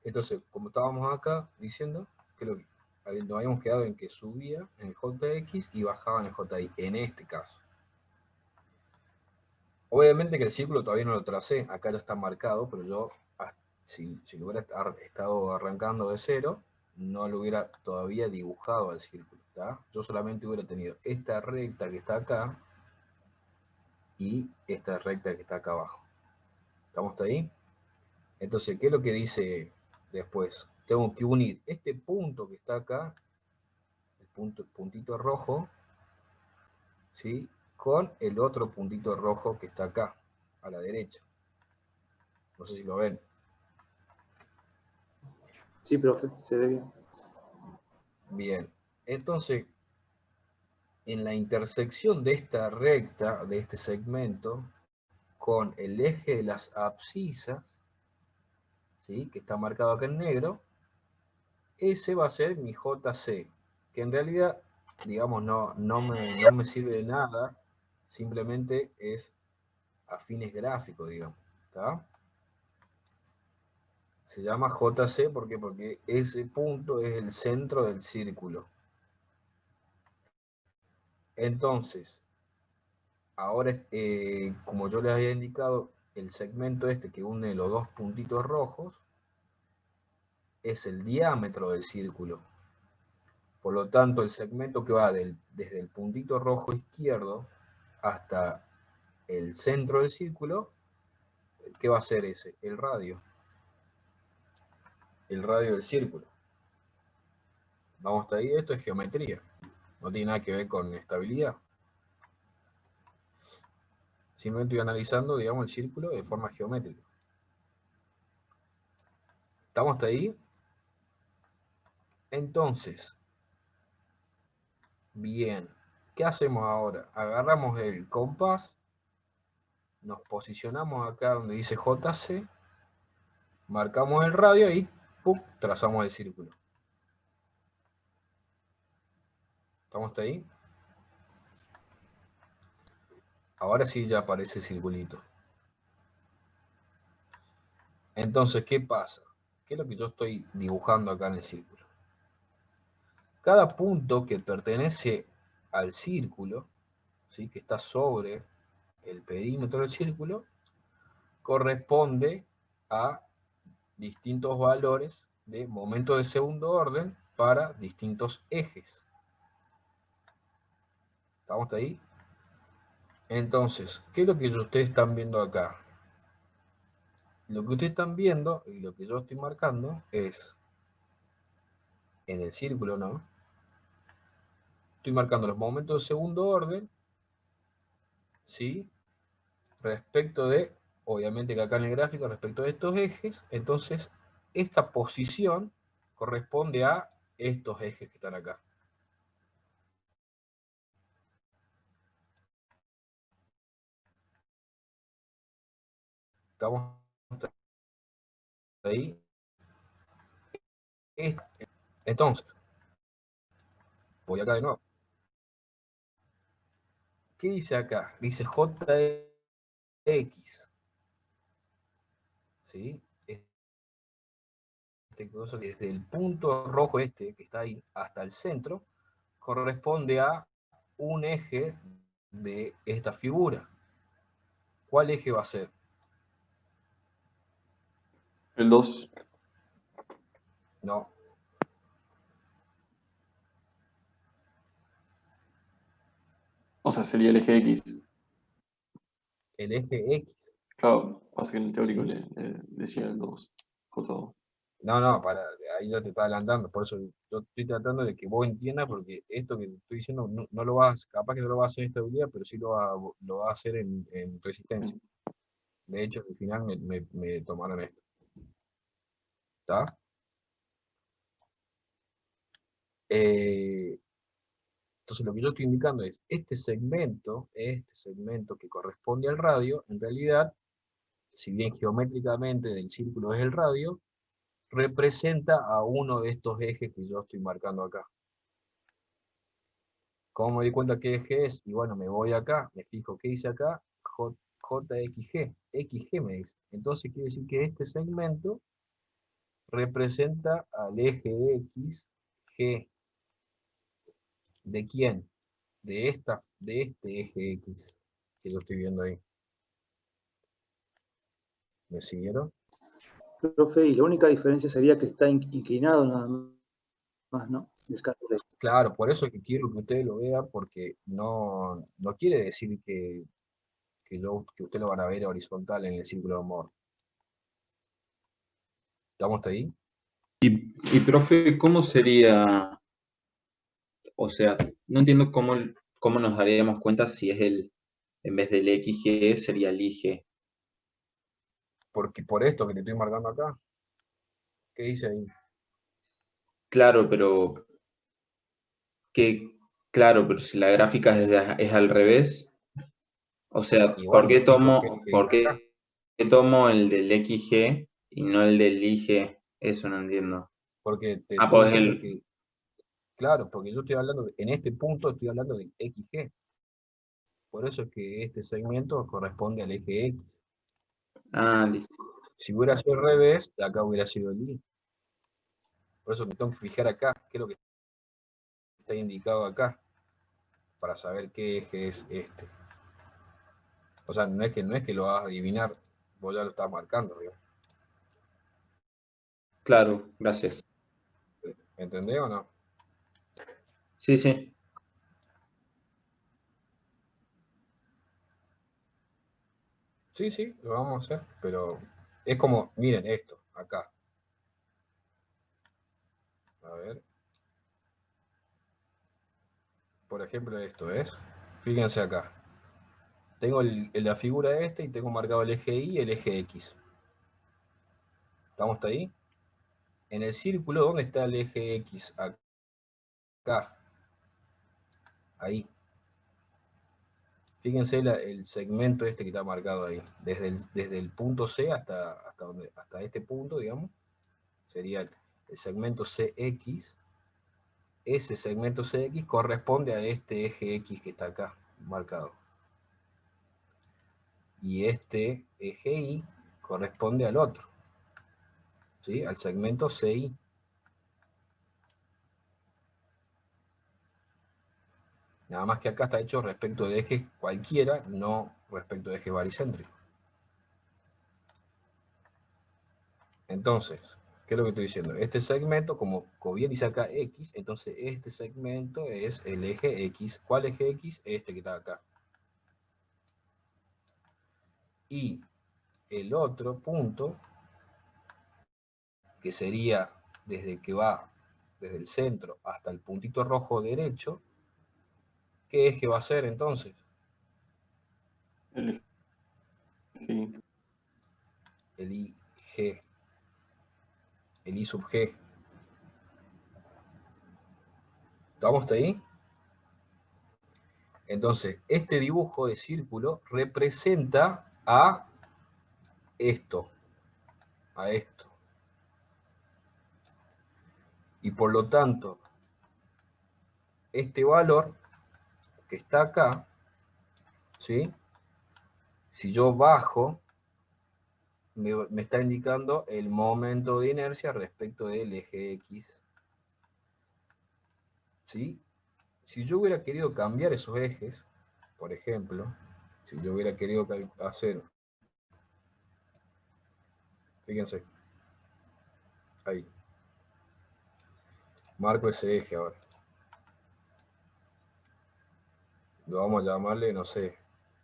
entonces, como estábamos acá diciendo, que nos habíamos quedado en que subía en el JX y bajaba en el JY, en este caso. Obviamente que el círculo todavía no lo tracé, acá ya está marcado, pero yo, si lo hubiera estado arrancando de cero, no lo hubiera todavía dibujado al círculo, ¿tá? Yo solamente hubiera tenido esta recta que está acá y esta recta que está acá abajo. ¿Estamos hasta ahí? Entonces, ¿qué es lo que dice después? Tengo que unir este punto que está acá, el puntito rojo, ¿sí? Con el otro puntito rojo que está acá, a la derecha. No sé si lo ven.
Sí, profe, se ve bien.
Bien, entonces, en la intersección de esta recta, de este segmento, con el eje de las abscisas, ¿sí? Que está marcado acá en negro, ese va a ser mi JC, que en realidad, digamos, no me sirve de nada, simplemente es a fines gráficos, digamos, ¿está? Se llama JC porque ese punto es el centro del círculo. Entonces, ahora, como yo les había indicado, el segmento este que une los dos puntitos rojos es el diámetro del círculo. Por lo tanto, el segmento que va desde el puntito rojo izquierdo hasta el centro del círculo, ¿qué va a ser ese? El radio. El radio del círculo. Vamos hasta ahí, esto es geometría. No tiene nada que ver con estabilidad. Simplemente estoy analizando, digamos, el círculo de forma geométrica. ¿Estamos hasta ahí? Entonces, bien, ¿qué hacemos ahora? Agarramos el compás, nos posicionamos acá donde dice JC, marcamos el radio y ¡pum!, trazamos el círculo. ¿Estamos hasta ahí? Ahora sí ya aparece el circulito. Entonces, ¿qué pasa? ¿Qué es lo que yo estoy dibujando acá en el círculo? Cada punto que pertenece al círculo, ¿sí?, que está sobre el perímetro del círculo, corresponde a distintos valores de momento de segundo orden para distintos ejes. ¿Estamos ahí? Entonces, ¿qué es lo que ustedes están viendo acá? Lo que ustedes están viendo y lo que yo estoy marcando es, en el círculo, ¿no? Estoy marcando los momentos de segundo orden, ¿sí?, respecto de, obviamente que acá en el gráfico, respecto de estos ejes, entonces esta posición corresponde a estos ejes que están acá. ¿Estamos ahí? Entonces, voy acá de nuevo. ¿Qué dice acá? Dice JX. ¿Sí? Este coso, desde el punto rojo este que está ahí hasta el centro, corresponde a un eje de esta figura. ¿Cuál eje va a ser?
El 2.
No.
O sea, sería el eje X.
El eje X.
Claro, pasa que en el teórico
Sí.
le decía el 2. J2.
No, ahí ya te está adelantando. Por eso yo estoy tratando de que vos entiendas, porque esto que te estoy diciendo no lo vas, capaz que no lo vas a hacer en estabilidad, pero sí lo va a hacer en resistencia. De hecho, al final me tomaron esto. ¿Está? Entonces lo que yo estoy indicando es, este segmento que corresponde al radio, en realidad, si bien geométricamente el círculo es el radio, representa a uno de estos ejes que yo estoy marcando acá. ¿Cómo me di cuenta qué eje es? Y bueno, me voy acá, me fijo qué dice acá, JXG, XG me dice. Entonces quiere decir que este segmento representa al eje X, G. ¿De quién? De este eje X que yo estoy viendo ahí. ¿Me siguieron?
Profe, y la única diferencia sería que está inclinado nada más, ¿no? En el caso de...
Claro, por eso que quiero que ustedes lo vean, porque no quiere decir que ustedes lo van a ver horizontal en el círculo de Moore. ¿Estamos hasta ahí?
Y profe, ¿cómo sería? O sea, no entiendo cómo nos daríamos cuenta si es en vez del XG, sería el IG.
Porque por esto que te estoy marcando acá, ¿qué dice ahí?
Claro, pero claro, pero si la gráfica es al revés, o sea,
Y
¿por
bueno,
qué
me fijo qué es lo
tomo,
que
por
dice acá.
qué tomo el del XG y no el del IG? Eso no entiendo.
Porque te
Ah,
estoy
pues
diciendo que, claro, porque yo estoy hablando, en este punto estoy hablando de XG. Por eso es que este segmento corresponde al eje X.
listo.
Si hubiera sido al revés, acá hubiera sido el Y. Por eso me tengo que fijar acá, qué es lo que está indicado acá, para saber qué eje es este. O sea, no es que lo vas a adivinar, vos ya lo estás marcando, digamos.
Claro, gracias.
¿Me entendés o no?
Sí, sí.
Sí, lo vamos a hacer, pero es como, miren esto, acá. A ver. Por ejemplo, esto es, fíjense acá. Tengo la figura esta y tengo marcado el eje Y y el eje X. ¿Estamos hasta ahí? En el círculo, ¿dónde está el eje X? Acá. Ahí. Fíjense el segmento este que está marcado ahí. Desde el punto C hasta este punto, digamos, sería el segmento CX. Ese segmento CX corresponde a este eje X que está acá marcado. Y este eje Y corresponde al otro, ¿sí? Al segmento CI. Nada más que acá está hecho respecto de ejes cualquiera, no respecto de ejes baricéntricos. Entonces, ¿qué es lo que estoy diciendo? Este segmento, como bien dice acá X, entonces este segmento es el eje X. ¿Cuál eje X? Este que está acá. Y el otro punto, que sería desde que va desde el centro hasta el puntito rojo derecho, ¿qué eje va a ser entonces?
El
el IG, el I sub G. ¿Estamos hasta ahí? Entonces, este dibujo de círculo representa a esto, a esto. Y por lo tanto, este valor que está acá, ¿sí? Si yo bajo, me está indicando el momento de inercia respecto del eje X. ¿Sí? Si yo hubiera querido cambiar esos ejes, por ejemplo, si yo hubiera querido hacer, fíjense, ahí, marco ese eje ahora. Lo vamos a llamarle, no sé,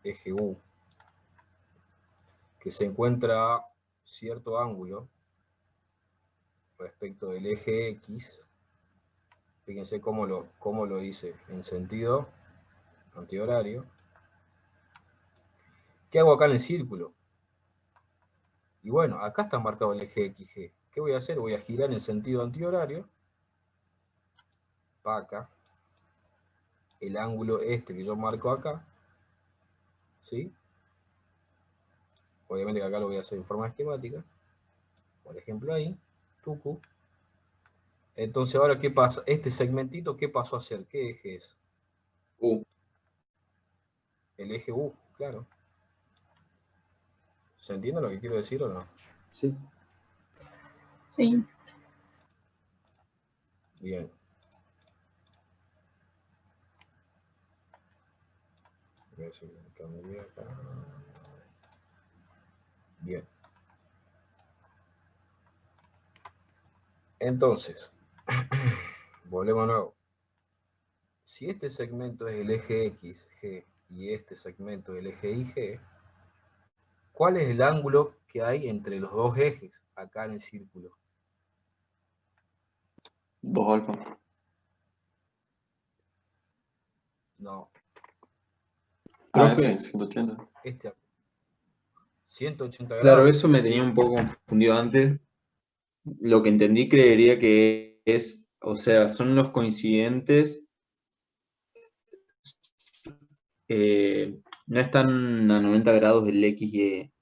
eje U, que se encuentra a cierto ángulo respecto del eje X. Fíjense cómo lo hice en sentido antihorario. ¿Qué hago acá en el círculo? Y bueno, acá está marcado el eje XG. ¿Qué voy a hacer? Voy a girar en sentido antihorario. Para acá. El ángulo este que yo marco acá. ¿Sí? Obviamente que acá lo voy a hacer en forma esquemática. Por ejemplo ahí. Tucu. Entonces ahora, ¿qué pasa? Este segmentito, ¿qué pasó a ser? ¿Qué eje es?
U.
El eje U, claro. ¿Se entiende lo que quiero decir o no?
Sí.
Sí.
Bien. A ver si me cambié acá. Bien. Entonces, volvemos de nuevo. Si este segmento es el eje X, G, y este segmento es el eje Y, G, ¿cuál es el ángulo que hay entre los dos ejes acá en el círculo?
2 alfa.
No,
Profe,
Ese, 180.
este 180
claro,
grados.
eso me tenía un poco confundido antes. Lo que entendí creería que es, o sea, son los coincidentes, no están a 90 grados el X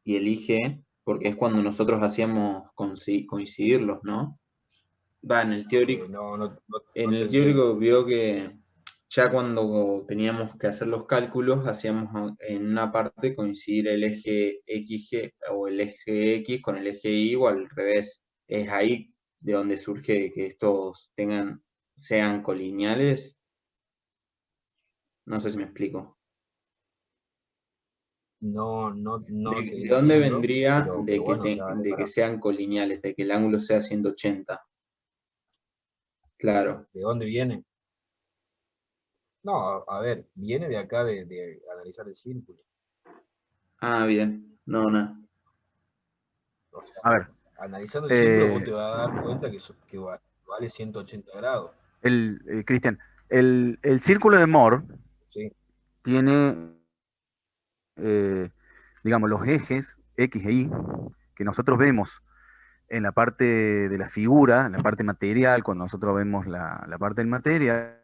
y el Y, porque es cuando nosotros hacíamos coincidirlos, ¿no? Va, en el teórico,
No
en
te
el
entiendo.
teórico vio que ya cuando teníamos que hacer los cálculos, hacíamos en una parte coincidir el eje XG o el eje X con el eje Y o al revés. Es ahí de donde surge que estos sean colineales. No sé si me explico.
No te
¿De dónde
entiendo,
vendría
pero bueno, o sea,
de que sean colineales, de que el ángulo sea 180? Claro.
¿de dónde viene? No, a ver, viene de acá de analizar el círculo.
Ah, bien. No, nada.
O sea,
A ver,
analizando el círculo vos te
eh,
vas a dar cuenta que vale 180 grados.
Cristian, el círculo de Moore
¿Sí?
tiene, eh, digamos, los ejes X e Y que nosotros vemos en la parte de la figura, en la parte material, cuando nosotros vemos la parte del material,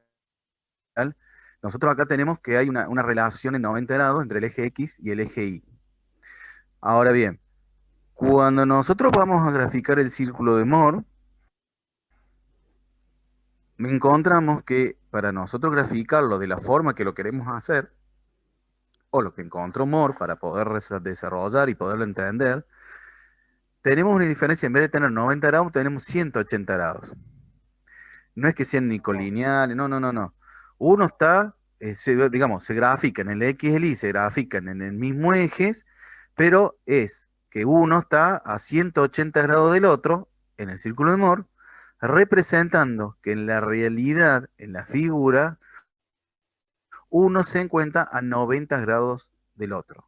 nosotros acá tenemos que hay una relación en 90 grados entre el eje X y el eje Y. Ahora bien, cuando nosotros vamos a graficar el círculo de Moore, encontramos que para nosotros graficarlo de la forma que lo queremos hacer, o lo que encontró Moore para poder desarrollar y poderlo entender, tenemos una diferencia, en vez de tener 90 grados, tenemos 180 grados. No es que sean ni colineales, no, no, no, no. Uno está, digamos, se grafica en el X y el Y, se grafican en el mismo eje, pero es que uno está a 180 grados del otro, en el círculo de Moore, representando que en la realidad, en la figura, uno se encuentra a 90 grados del otro.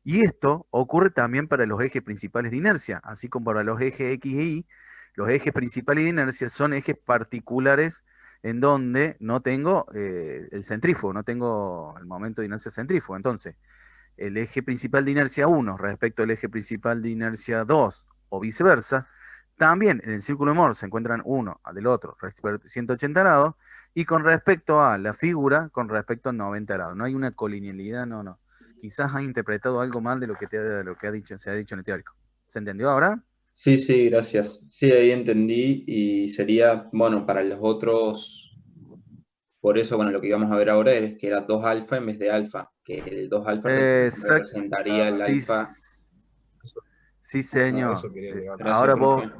Y esto ocurre también para los ejes principales de inercia, así como para los ejes X e Y. Los ejes principales de inercia son ejes particulares en donde no tengo el centrífugo, no tengo el momento de inercia centrífugo. Entonces, el eje principal de inercia 1 respecto al eje principal de inercia 2 o viceversa, también en el círculo de Moore se encuentran uno del otro respecto a 180 grados y con respecto a la figura, con respecto a 90 grados. No hay una colinealidad, no. Quizás has interpretado algo mal de lo que, se ha dicho en el teórico. ¿Se entendió ahora?
Sí, sí, gracias. Sí, ahí entendí y sería, bueno, para los otros, por eso, bueno, lo que íbamos a ver ahora es que era 2 alfa en vez de alfa, que el 2 alfa representaría el
Sí,
alfa.
sí,
A
señor.
eso quería llegar.
Gracias,
Ahora
profe.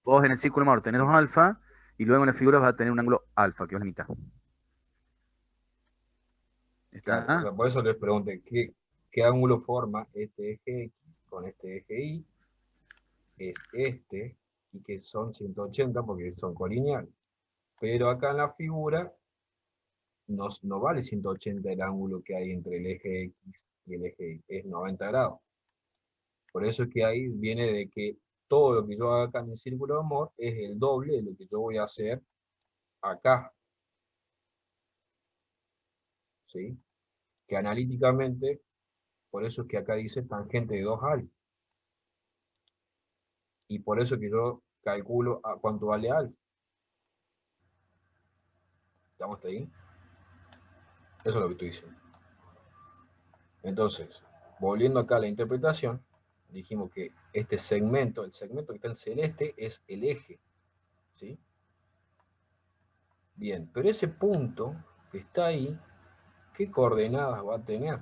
vos en el círculo de Moore tenés 2 alfa y luego en la figura vas a tener un ángulo alfa, que es la mitad. ¿Está?
Claro, o sea, por eso les pregunté, ¿qué ángulo forma este eje X con este eje Y? Es este, y que son 180 porque son colineales. Pero acá en la figura no vale 180 el ángulo que hay entre el eje X y el eje Y, es 90 grados. Por eso es que ahí viene de que todo lo que yo haga acá en el círculo de Moore es el doble de lo que yo voy a hacer acá. ¿Sí? Que analíticamente, por eso es que acá dice tangente de 2 alfa. Y por eso es que yo calculo a cuánto vale alfa. ¿Estamos hasta ahí? Eso es lo que estoy diciendo. Entonces, volviendo acá a la interpretación, dijimos que este segmento, el segmento que está en celeste, es el eje. ¿Sí? Bien, pero ese punto que está ahí, ¿qué coordenadas va a tener?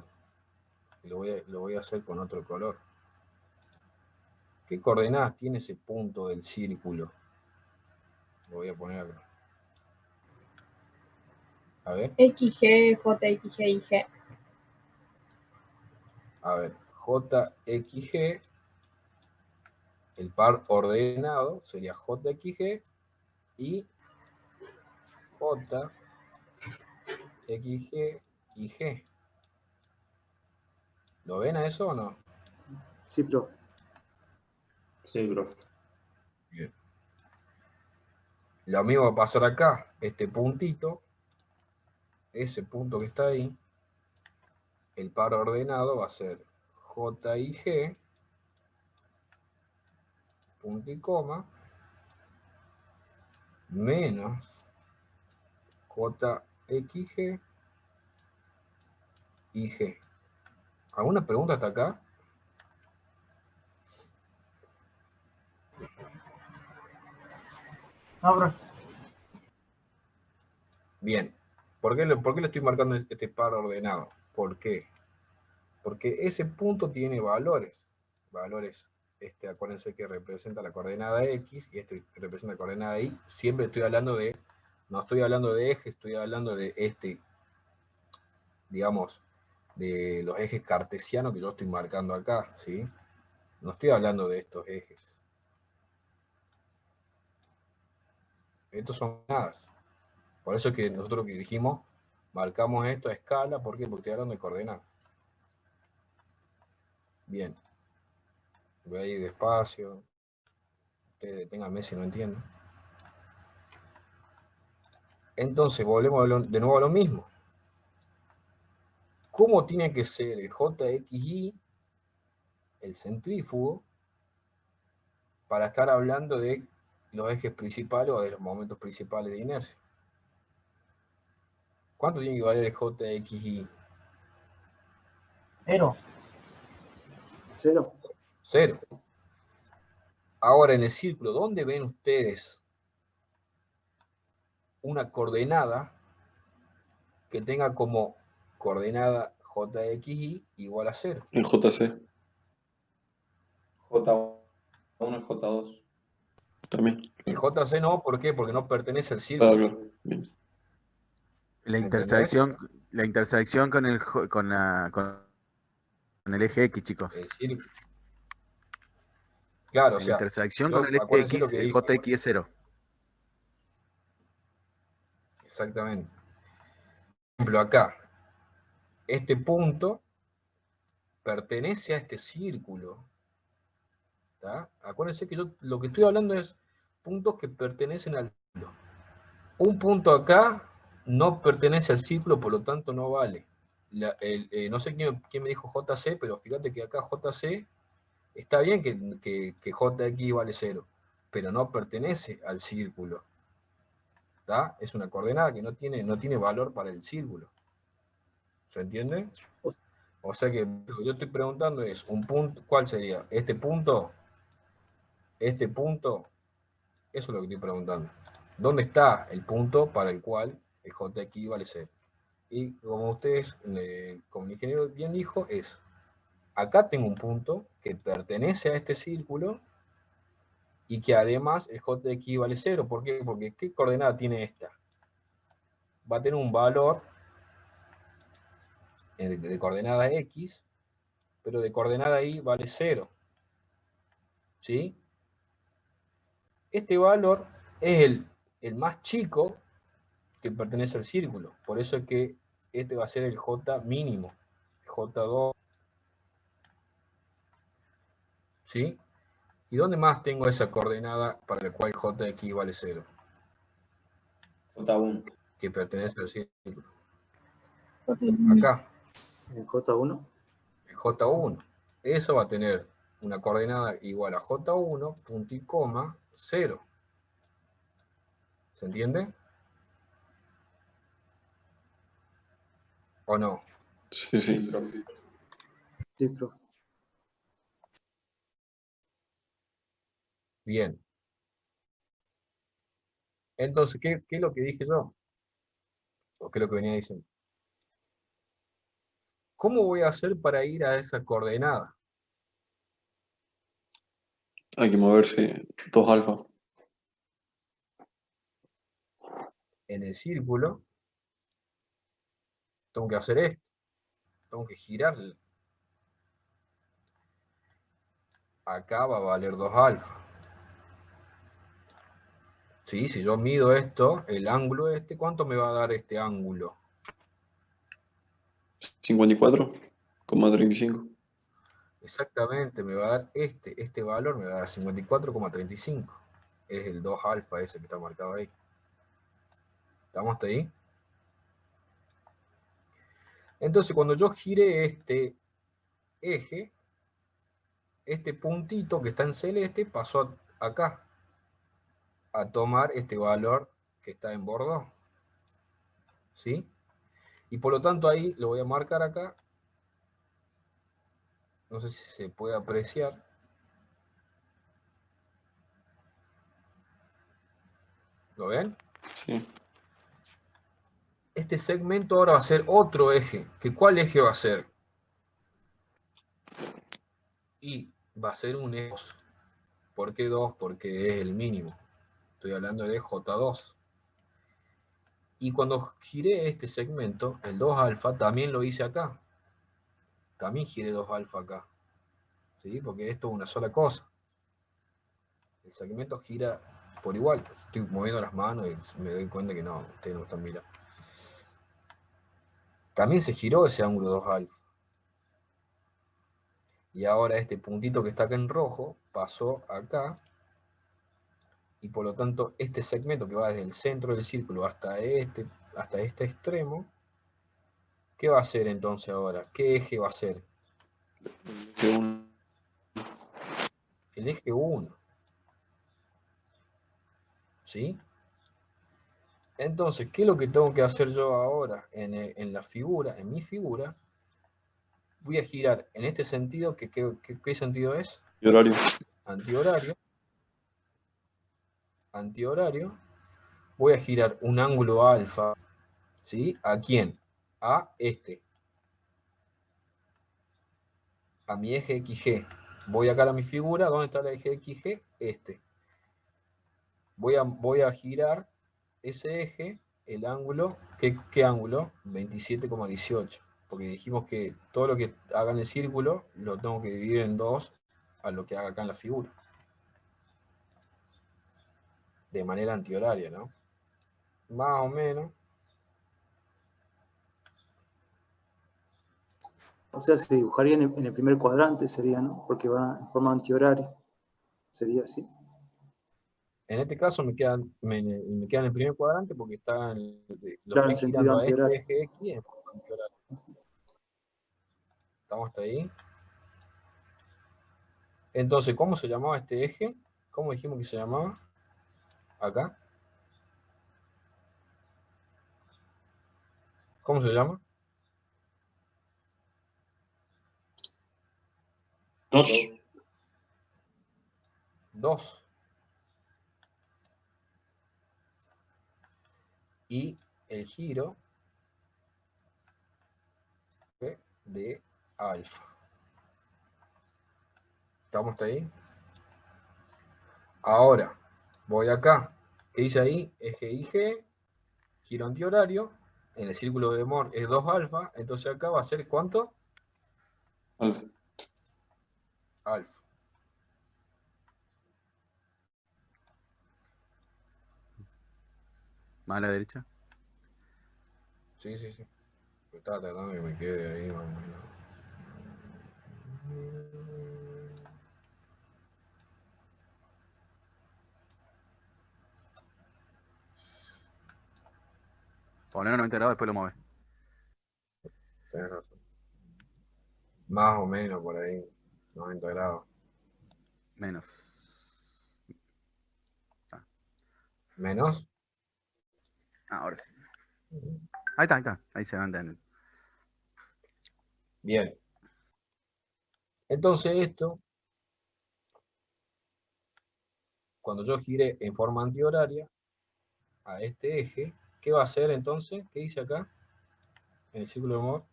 Lo voy a hacer con otro color. ¿Qué coordenadas tiene ese punto del círculo? Lo voy a poner acá. A ver.
XG, JXG y G.
A ver, JXG, el par ordenado sería JXG y JXG y G. ¿Lo ven a eso o no?
Sí, profe.
Sí, profe.
Bien. Lo mismo va a pasar acá. Este puntito, ese punto que está ahí, el par ordenado va a ser J y G, punto y coma, menos JXG y G. ¿Alguna pregunta hasta acá?
No, profe.
Bien. ¿Por qué le estoy marcando este par ordenado? ¿Por qué? Porque ese punto tiene valores. Valores, acuérdense que representa la coordenada X y este representa la coordenada Y. Siempre estoy hablando de, no estoy hablando de eje, estoy hablando de digamos, de los ejes cartesianos que yo estoy marcando acá, ¿sí? No estoy hablando de estos ejes. Estos son coordenadas. Por eso es que nosotros que dijimos, marcamos esto a escala, ¿por qué? Porque estoy hablando de coordenadas. Bien. Voy a ir despacio. Ustedes deténganme si no entienden. Entonces, volvemos de nuevo a lo mismo. ¿Cómo tiene que ser el JXY, el centrífugo, para estar hablando de los ejes principales o de los momentos principales de inercia? ¿Cuánto tiene que valer el JXY?
0.
0.
0. Ahora, en el círculo, ¿dónde ven ustedes una coordenada que tenga como coordenada JXY igual a 0?
En JC
J1 y J2.
también.
El JC no, ¿por qué? Porque no pertenece al
Claro,
círculo.
claro. Bien.
La
¿Me entendés?
intersección con el eje X, chicos.
El círculo. Claro, o
La
sea,
intersección con el eje
acuérdense lo
X,
que
el
dije.
JX es 0.
Exactamente. Por ejemplo, acá, este punto pertenece a este círculo. ¿Tá? Acuérdense que yo lo que estoy hablando es puntos que pertenecen al círculo. Un punto acá no pertenece al círculo, por lo tanto no vale. no sé quién me dijo JC, pero fíjate que acá JC está bien que JX vale 0, pero no pertenece al círculo. ¿Tá? Es una coordenada que no tiene valor para el círculo. ¿Se entiende? O sea que lo que yo estoy preguntando es, un punto, ¿cuál sería? Este punto, eso es lo que estoy preguntando. ¿Dónde está el punto para el cual el JX vale 0? Y como ustedes, como el ingeniero bien dijo, es, acá tengo un punto que pertenece a este círculo y que además el JX vale 0. ¿Por qué? Porque ¿qué coordenada tiene esta? Va a tener un valor de coordenada X, pero de coordenada Y vale 0. ¿Sí? Este valor es el más chico que pertenece al círculo. Por eso es que este va a ser el J mínimo, J2. ¿Sí? ¿Y dónde más tengo esa coordenada para la cual JX vale 0?
J1.
Que pertenece al círculo.
J1.
Acá,
En J1.
el J1. Eso va a tener una coordenada igual a J1, punto y coma, 0. ¿Se entiende? ¿O no?
Sí, sí.
Sí, profe.
Bien. Entonces, ¿qué es lo que dije yo? ¿O qué es lo que venía diciendo? ¿Cómo voy a hacer para ir a esa coordenada?
Hay que moverse 2 alfa.
En el círculo, tengo que hacer esto. Tengo que girar. Acá va a valer 2 alfa. ¿Sí? Si yo mido esto, el ángulo este, ¿cuánto me va a dar este ángulo?
54,35.
Exactamente, me va a dar este valor, me va a dar 54,35. Es el 2 alfa ese que está marcado ahí. ¿Estamos hasta ahí? Entonces, cuando yo gire este eje, este puntito que está en celeste pasó acá a tomar este valor que está en Bordeaux. ¿Sí? Y por lo tanto ahí lo voy a marcar acá. No sé si se puede apreciar. ¿Lo ven?
Sí.
Este segmento ahora va a ser otro eje. ¿Cuál eje va a ser? Y va a ser un eje 2. ¿Por qué 2? Porque es el mínimo. Estoy hablando de J2. Y cuando giré este segmento, el 2 alfa, también lo hice acá. También giré 2 alfa acá. ¿Sí? Porque esto es una sola cosa. El segmento gira por igual. Estoy moviendo las manos y me doy cuenta que no, ustedes no están mirando. También se giró ese ángulo 2 alfa. Y ahora este puntito que está acá en rojo pasó acá. Y por lo tanto este segmento que va desde el centro del círculo hasta este extremo, ¿qué va a hacer entonces ahora? ¿Qué eje va a ser? El eje 1. ¿Sí? Entonces, ¿qué es lo que tengo que hacer yo ahora en la figura, en mi figura? Voy a girar en este sentido, ¿qué sentido es?
Y horario.
Antihorario. Antihorario. Voy a girar un ángulo alfa, ¿sí? ¿A quién? A este. A mi eje XG. Voy acá a mi figura, ¿dónde está el eje XG? Este. Voy a girar ese eje, el ángulo, ¿qué ángulo? 27,18. Porque dijimos que todo lo que haga en el círculo lo tengo que dividir en 2 a lo que haga acá en la figura. De manera antihoraria, ¿no? Más o menos.
O sea, se dibujaría en el primer cuadrante, sería, ¿no? Porque va en forma antihoraria. Sería así.
En este caso me queda en el primer cuadrante porque lo
Claro, en
estoy
sentido
girando a este
antihorario.
eje X en forma antihoraria. ¿Estamos hasta ahí? Entonces, ¿cómo se llamaba este eje? ¿Cómo dijimos que se llamaba? Acá. ¿Cómo se llama?
2.
2. Y el giro de alfa. ¿Estamos hasta ahí? Ahora, voy acá. ¿Qué dice ahí? Eje IG, giro antihorario. En el círculo de Moore es 2 alfa. Entonces acá va a ser ¿cuánto?
Alfa.
Alfa.
Más a la derecha.
Sí, sí, sí. Estaba tratando que me quede ahí más o menos.
Poner a 90 grados, después lo mueves.
Tenés razón. Más o menos por ahí. 90 grados.
Menos.
¿Menos?
Ahora sí. Ahí está, ahí está. Ahí se va a entender.
Bien. Entonces esto, cuando yo gire en forma antihoraria a este eje, ¿qué va a hacer entonces? ¿Qué dice acá? En el círculo de Moore.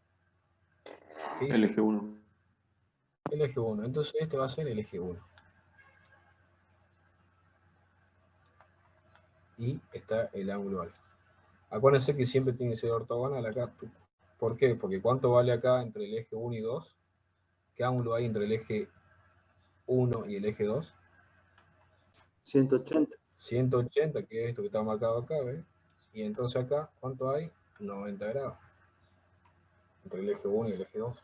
¿Qué dice?
El eje 1.
El eje 1. Entonces este va a ser el eje 1. Y está el ángulo alfa. Acuérdense que siempre tiene que ser ortogonal acá. ¿Por qué? Porque ¿cuánto vale acá entre el eje 1 y 2? ¿Qué ángulo hay entre el eje 1 y el eje 2?
180.
180, que es esto que está marcado acá, ¿ves? Y entonces acá, ¿cuánto hay? 90 grados. Entre el eje 1 y el eje 2.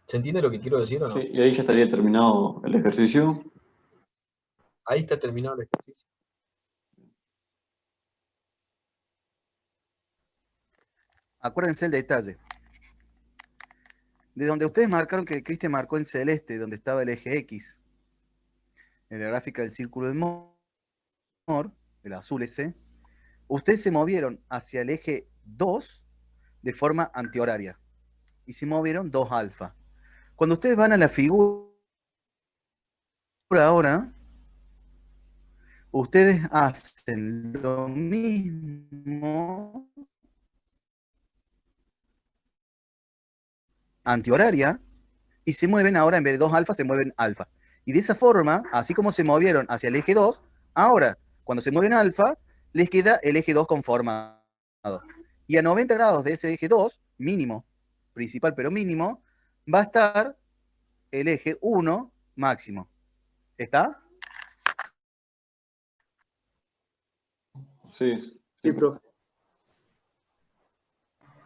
¿Se entiende lo que quiero decir o no?
Sí, y ahí ya estaría terminado el ejercicio.
Ahí está terminado el ejercicio.
Acuérdense el detalle. De donde ustedes marcaron que Cristian marcó en celeste, donde estaba el eje X, en la gráfica del círculo de Moore, el azul ese, ustedes se movieron hacia el eje 2 de forma antihoraria. Y se movieron 2 alfa. Cuando ustedes van a la figura ahora, ustedes hacen lo mismo antihoraria y se mueven ahora, en vez de 2 alfa, se mueven alfa. Y de esa forma, así como se movieron hacia el eje 2, ahora, cuando se mueven alfa, les queda el eje 2 conformado. Y a 90 grados de ese eje 2, mínimo, principal pero mínimo, va a estar el eje 1 máximo. ¿Está?
Sí.
Sí, profe.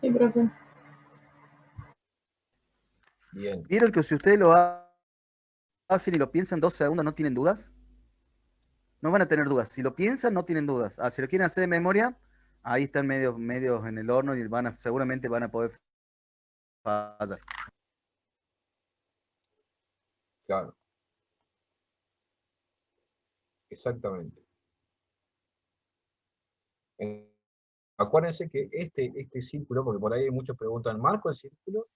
Sí, profe.
Bien.
¿Vieron que si ustedes lo hacen y lo piensan 2 segundos, no tienen dudas? No van a tener dudas. Si lo piensan, no tienen dudas. Si lo quieren hacer de memoria, ahí están medios en el horno y seguramente van a poder fallar.
Claro. Exactamente. Acuérdense que este círculo, porque por ahí muchos preguntan, ¿marco el círculo?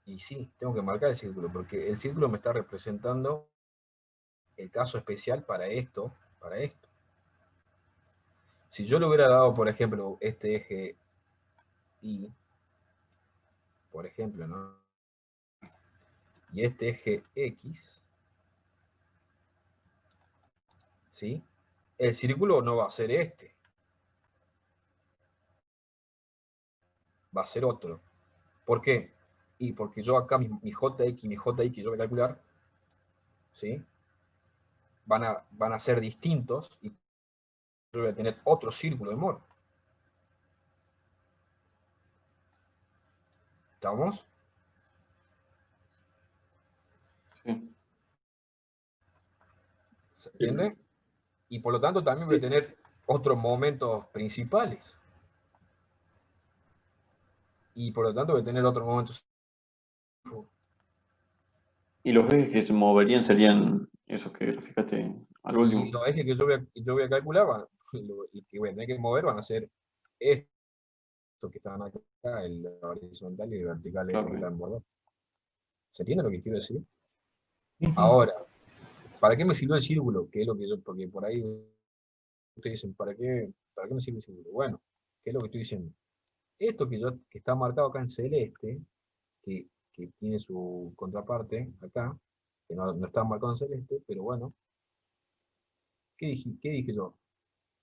Y sí, tengo que marcar el círculo, porque el círculo me está representando el caso especial para esto, para esto. Si yo le hubiera dado, por ejemplo, este eje Y, por ejemplo, ¿no? Y este eje X, ¿sí? El círculo no va a ser este, va a ser otro. ¿Por qué? Y porque yo acá mi JX y mi JY que yo voy a calcular, ¿sí? Van a ser distintos y yo voy a tener otro círculo de Moore. ¿Estamos?
Sí.
¿Se entiende? Y por lo tanto también voy a tener otros momentos principales. Y por lo tanto voy a tener otros momentos.
Y los ejes que se moverían serían esos que graficaste al
Y
último.
los ejes que yo voy a calcular, lo que voy a tener que mover van a ser estos que están acá, el horizontal y el vertical
Claro.
que están bordados. ¿Se entiende lo que quiero decir?
Sí, sí.
Ahora, ¿para qué me sirvió el círculo? Que es lo que yo, porque por ahí ustedes dicen, ¿para qué me sirve el círculo? Bueno, ¿qué es lo que estoy diciendo? Esto que está marcado acá en celeste, que tiene su contraparte acá, que no está marcado en celeste, pero bueno, ¿qué dije yo?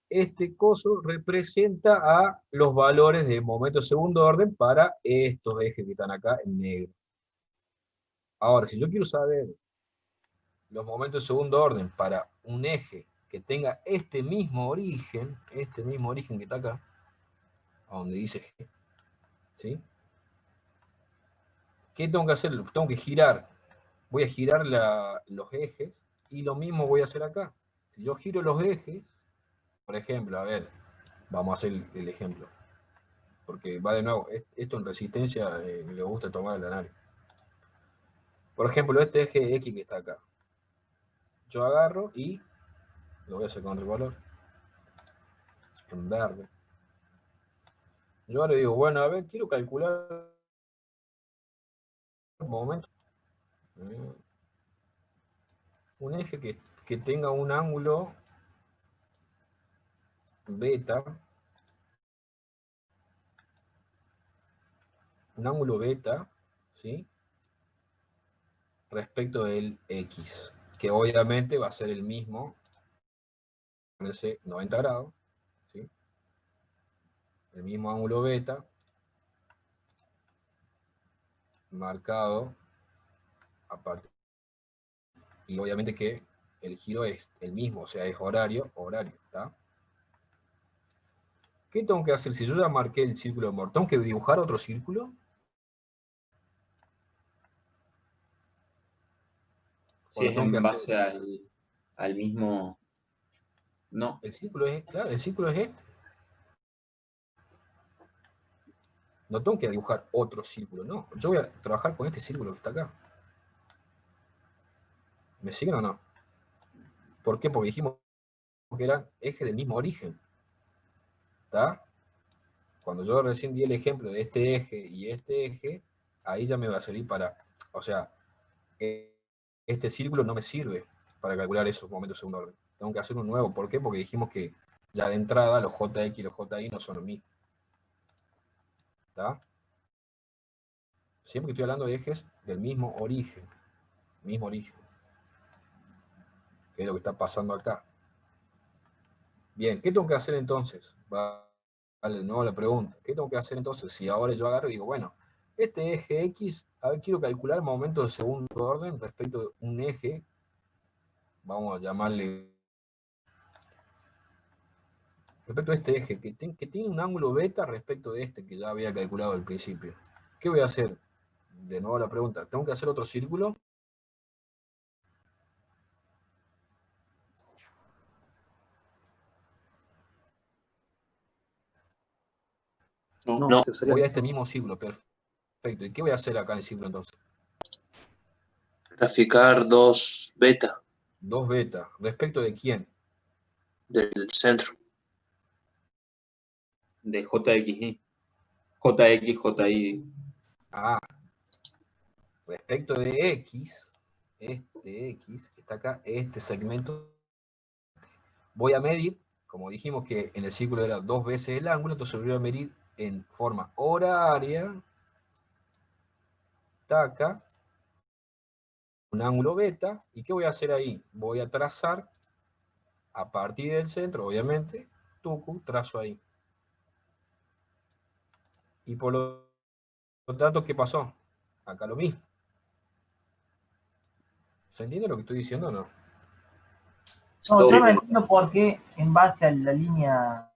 Este coso representa a los valores de momento de segundo orden para estos ejes que están acá en negro. Ahora, si yo quiero saber los momentos de segundo orden para un eje que tenga este mismo origen que está acá, a donde dice G, ¿sí? ¿Qué tengo que hacer? Tengo que girar. Voy a girar los ejes y lo mismo voy a hacer acá. Si yo giro los ejes, por ejemplo, a ver, vamos a hacer el ejemplo. Porque va de nuevo, esto en resistencia le gusta tomar el análisis. Por ejemplo, este eje X que está acá. Yo agarro y lo voy a hacer con otro color, en verde. Yo ahora digo, bueno, a ver, quiero calcular un momento. Un eje que tenga un ángulo beta. Un ángulo beta, ¿sí? Respecto del X, que obviamente va a ser el mismo, en ese 90 grados, ¿sí? El mismo ángulo beta, marcado aparte. Y obviamente que el giro es el mismo, o sea, es horario, ¿está? ¿Qué tengo que hacer? Si yo ya marqué el círculo de Moore, ¿tengo que dibujar otro círculo?
Si es en base al mismo... No.
El círculo es, claro, el círculo es este. No tengo que dibujar otro círculo, no. Yo voy a trabajar con este círculo que está acá. ¿Me siguen o no? ¿Por qué? Porque dijimos que eran ejes del mismo origen. ¿Está? Cuando yo recién di el ejemplo de este eje, ahí ya me va a servir para... O sea, este círculo no me sirve para calcular esos momentos de segundo orden. Tengo que hacer un nuevo. ¿Por qué? Porque dijimos que ya de entrada los JX y los JY no son los mismos. ¿Está? Siempre que estoy hablando de ejes del mismo origen. Mismo origen. Que es lo que está pasando acá. Bien, ¿qué tengo que hacer entonces? Vale, no la pregunta. ¿Qué tengo que hacer entonces? Si ahora yo agarro y digo, bueno, este eje X, a ver, quiero calcular el momento de segundo orden respecto de un eje, vamos a llamarle, respecto a este eje, que tiene un ángulo beta respecto de este que ya había calculado al principio. ¿Qué voy a hacer? De nuevo la pregunta, ¿tengo que hacer otro círculo?
No.
se usaría
Voy a
el
este
mismo.
mismo círculo, perfecto. ¿Y qué voy a hacer acá en el círculo entonces?
Graficar 2 beta
2 beta. ¿Respecto de quién?
del centro.
De JXY. JX, JY.
Ah, respecto de X, este X que está acá, este segmento, voy a medir, como dijimos que en el círculo era 2 veces el ángulo, entonces lo voy a medir en forma horaria, está acá, un ángulo beta, ¿y qué voy a hacer ahí? Voy a trazar, a partir del centro, obviamente, tucu, trazo ahí. Y por lo tanto, ¿qué pasó? Acá lo mismo. ¿Se entiende lo que estoy diciendo o no?
No, yo no entiendo por qué en base a la línea,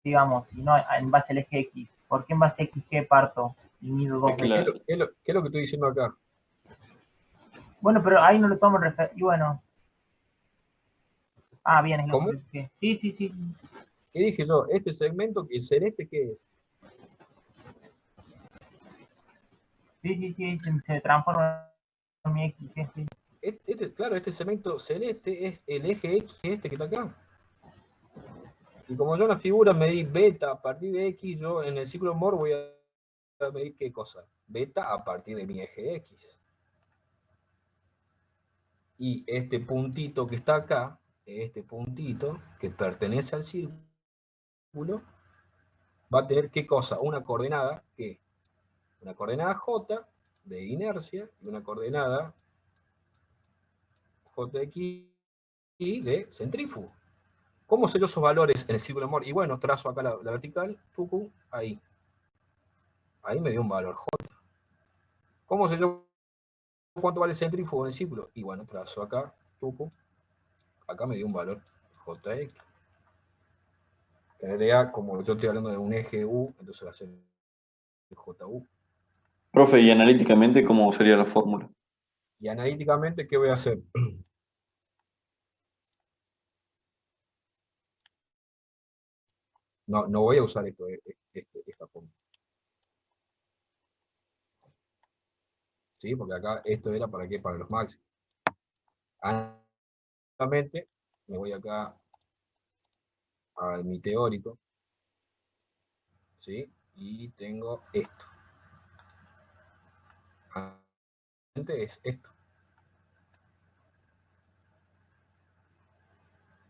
digamos, y no en base al eje X, ¿por qué en base a X qué parto y mido 2
¿Qué
veces?
es lo que estoy diciendo acá?
Bueno, pero ahí no lo tomo en referencia, y bueno, Ah, bien, es lo
¿Cómo?
que... Sí, sí, sí.
¿Qué dije yo? Este segmento, el celeste, ¿qué es?
Sí, sí, sí, se transforma en mi X, sí, sí.
Claro, este segmento celeste es el eje X este que está acá. Y como yo en la figura medí beta a partir de X, yo en el ciclo Moore voy a medir qué cosa. Beta a partir de mi eje X. Y este puntito que está acá, este puntito que pertenece al círculo, va a tener qué cosa, una coordenada que una coordenada J de inercia y una coordenada Jx de centrífugo. ¿Cómo sé yo esos valores en el círculo de Moore? Y bueno, trazo acá la vertical, tucu, ahí. Ahí me dio un valor J. ¿Cómo sé yo cuánto vale el centrífugo en el círculo? Y bueno, trazo acá, tucu, acá me dio un valor Jx. En realidad, como yo estoy hablando de un eje U, entonces va a ser JU.
Profe, y analíticamente, ¿cómo sería la fórmula?
Y analíticamente, ¿qué voy a hacer? No, no voy a usar esta fórmula. ¿Sí? Porque acá esto era para qué? Para los máximos. Analíticamente, me voy acá a mi teórico. ¿Sí? Y tengo esto. Es esto.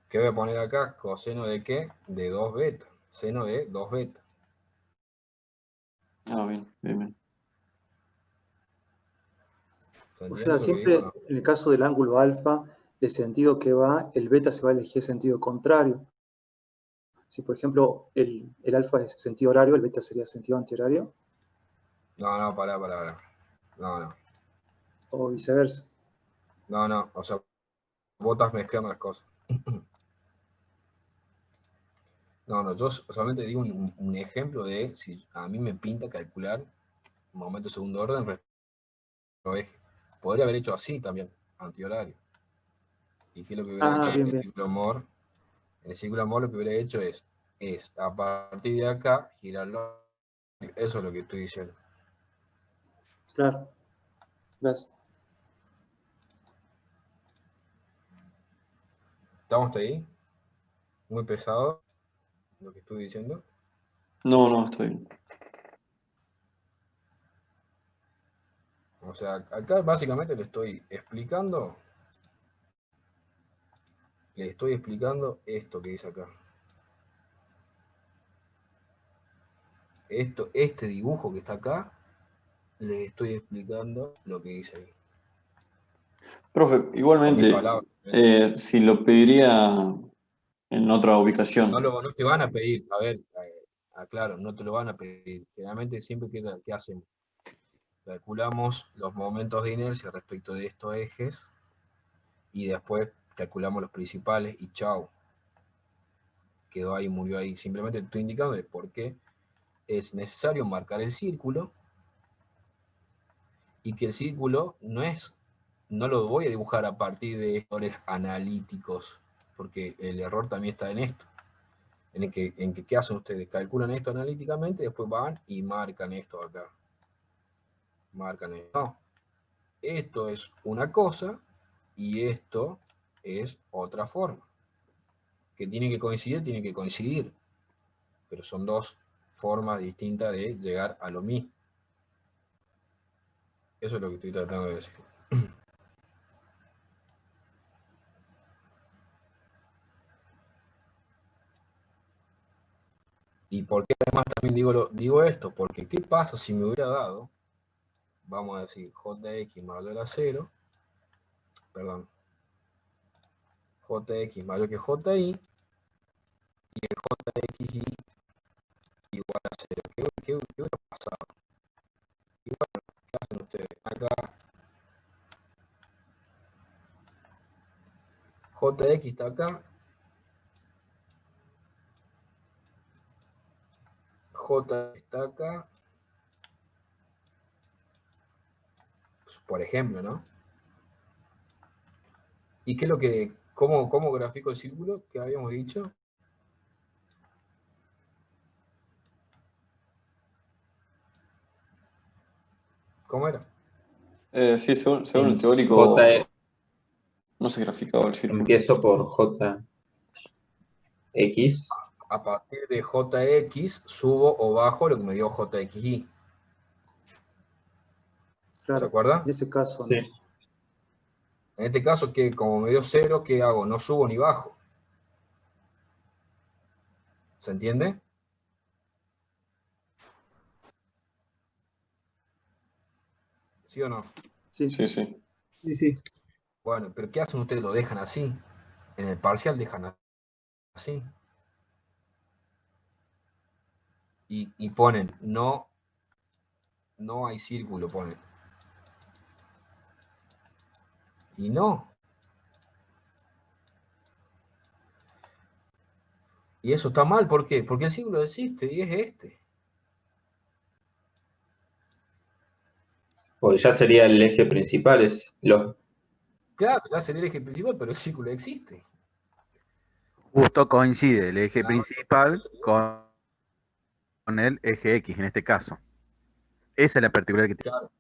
¿Qué voy a poner acá? Coseno de qué? De 2 beta. Seno de 2 beta.
Ah, bien, bien, bien.
¿Se
O sea,
entiende lo que digo?
siempre
No.
en el caso del ángulo alfa, el sentido que va, el beta se va a elegir sentido contrario. Si, por ejemplo, el alfa es sentido horario, el beta sería sentido antihorario,
No, pará. No.
o viceversa.
No. O sea, vos estás mezclando las cosas. No, yo solamente digo un ejemplo de si a mí me pinta calcular momento de segundo orden respecto a eje. Podría haber hecho así también, antihorario. ¿Y qué es lo que hubiera
Ah,
hecho en
bien,
el
bien.
círculo Moore? En el círculo Moore lo que hubiera hecho es a partir de acá girarlo. Eso es lo que estoy diciendo.
Claro. Gracias.
¿Estamos hasta ahí? Muy pesado lo que estoy diciendo.
No, estoy bien.
O sea, acá básicamente le estoy explicando esto que dice acá. Este dibujo que está acá, le estoy explicando lo que dice ahí.
Profe,
Con mis
igualmente,
palabras.
si lo pediría en otra
No,
ubicación.
no te van a pedir, a ver, aclaro, no te lo van a pedir. Generalmente siempre, ¿qué hacemos? Calculamos los momentos de inercia respecto de estos ejes y después calculamos los principales y chau. Quedó ahí, murió ahí. Simplemente te estoy indicando de por qué es necesario marcar el círculo y que el círculo no lo voy a dibujar a partir de errores analíticos, porque el error también está en esto, en que ¿qué hacen ustedes? Calculan esto analíticamente, después van y marcan esto acá. Marcan esto. No, esto es una cosa y esto es otra forma. Que tiene que coincidir, pero son dos formas distintas de llegar a lo mismo. Eso es lo que estoy tratando de decir. ¿Y por qué además también digo esto? Porque ¿qué pasa si me hubiera dado, vamos a decir, Jx mayor a 0, perdón, Jx mayor que Ji, y el Jxi igual a 0? ¿Qué hubiera pasado? Y bueno, ¿qué hacen ustedes? Acá Jx está acá, J está acá, por ejemplo, ¿no? ¿Y qué es lo que ¿Cómo grafico el círculo que habíamos dicho? ¿Cómo era?
Sí, según el
En
teórico,
J,
no se graficaba el círculo.
empiezo por JX.
A partir de JX subo o bajo lo que me dio JXY.
Claro,
¿Se acuerdan?
en ese caso,
Sí.
¿no?
En este caso, que como me dio 0, ¿qué hago? No subo ni bajo. ¿Se entiende? ¿Sí o no?
Sí,
Sí, sí.
Sí, sí.
Bueno, pero ¿qué hacen ustedes? Lo dejan así. En el parcial dejan así. Y ponen, no hay círculo, ponen. Y no. Y eso está mal, ¿por qué? Porque el círculo existe y es este.
Porque ya sería el eje principal, es los.
Claro, ya sería el eje principal, pero el círculo existe.
Justo coincide el eje principal con el eje X en este caso. Esa es la particularidad que tiene.
Claro,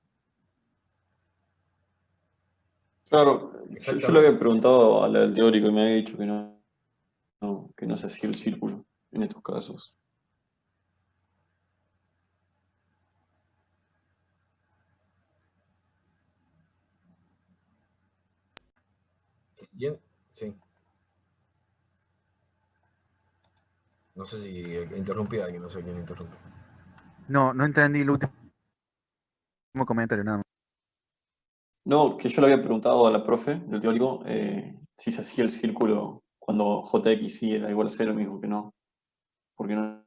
Claro, yo le
exactamente.
había preguntado al teórico y me había dicho que no se hacía el círculo en estos casos.
Bien, sí. No sé si interrumpí a alguien, no sé quién interrumpe.
No entendí el último comentario, nada más.
No, que yo le había preguntado a la profe del teórico si se hacía el círculo cuando JX era igual a 0, me dijo que no, porque no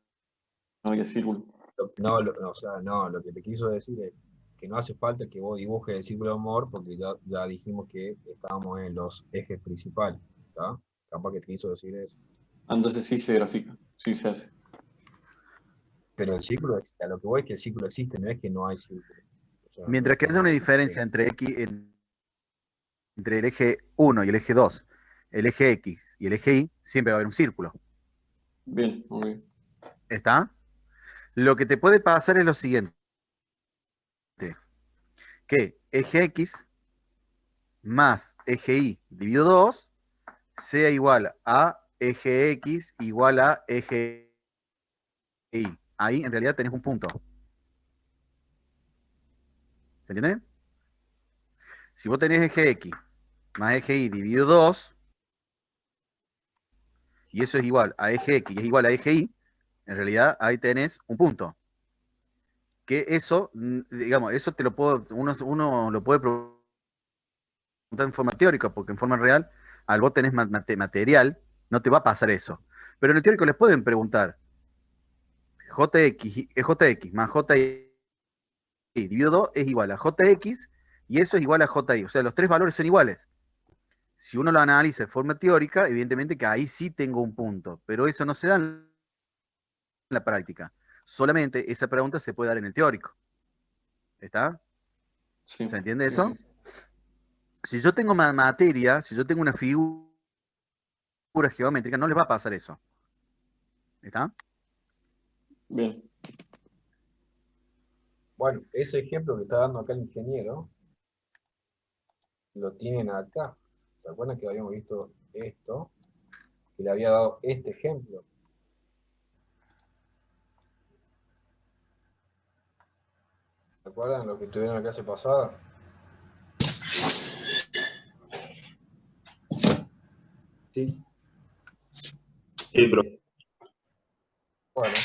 había círculo.
No, o sea, no, lo que te quiso decir es que no hace falta que vos dibujes el círculo de amor porque ya dijimos que estábamos en los ejes principales, ¿está? Capaz que te quiso decir eso.
Entonces sí se grafica, sí se hace.
Pero el círculo, a lo que voy es que el círculo existe, no es que no hay círculo. O sea,
Mientras que haya una diferencia entre entre el eje 1 y el eje 2, el eje X y el eje Y, siempre va a haber un círculo.
Bien, ok.
¿Está? Lo que te puede pasar es lo siguiente. Que eje X más eje Y dividido 2 sea igual a eje X igual a eje Y. Ahí en realidad tenés un punto. ¿Se entiende? Si vos tenés eje X más eje Y dividido 2, y eso es igual a eje X y es igual a eje Y, en realidad ahí tenés un punto. Que eso, digamos, eso te lo puedo, uno lo puede preguntar en forma teórica, porque en forma real, al vos tenés material, no te va a pasar eso. Pero en el teórico les pueden preguntar, JX más JY dividido 2 es igual a JX y eso es igual a JY. O sea, los tres valores son iguales. Si uno lo analiza de forma teórica, evidentemente que ahí sí tengo un punto, pero eso no se da en la práctica. Solamente esa pregunta se puede dar en el teórico. ¿Está?
Sí,
¿Se entiende
sí,
eso?
sí.
Si yo tengo materia, si yo tengo una figura geométrica, no les va a pasar eso. ¿Está?
Bien.
Bueno, ese ejemplo que está dando acá el ingeniero, lo tienen acá. ¿Se acuerdan que habíamos visto esto? Que le había dado este ejemplo. ¿Se acuerdan lo que tuvieron la clase pasada?
sí.
Sí, pero
Bueno,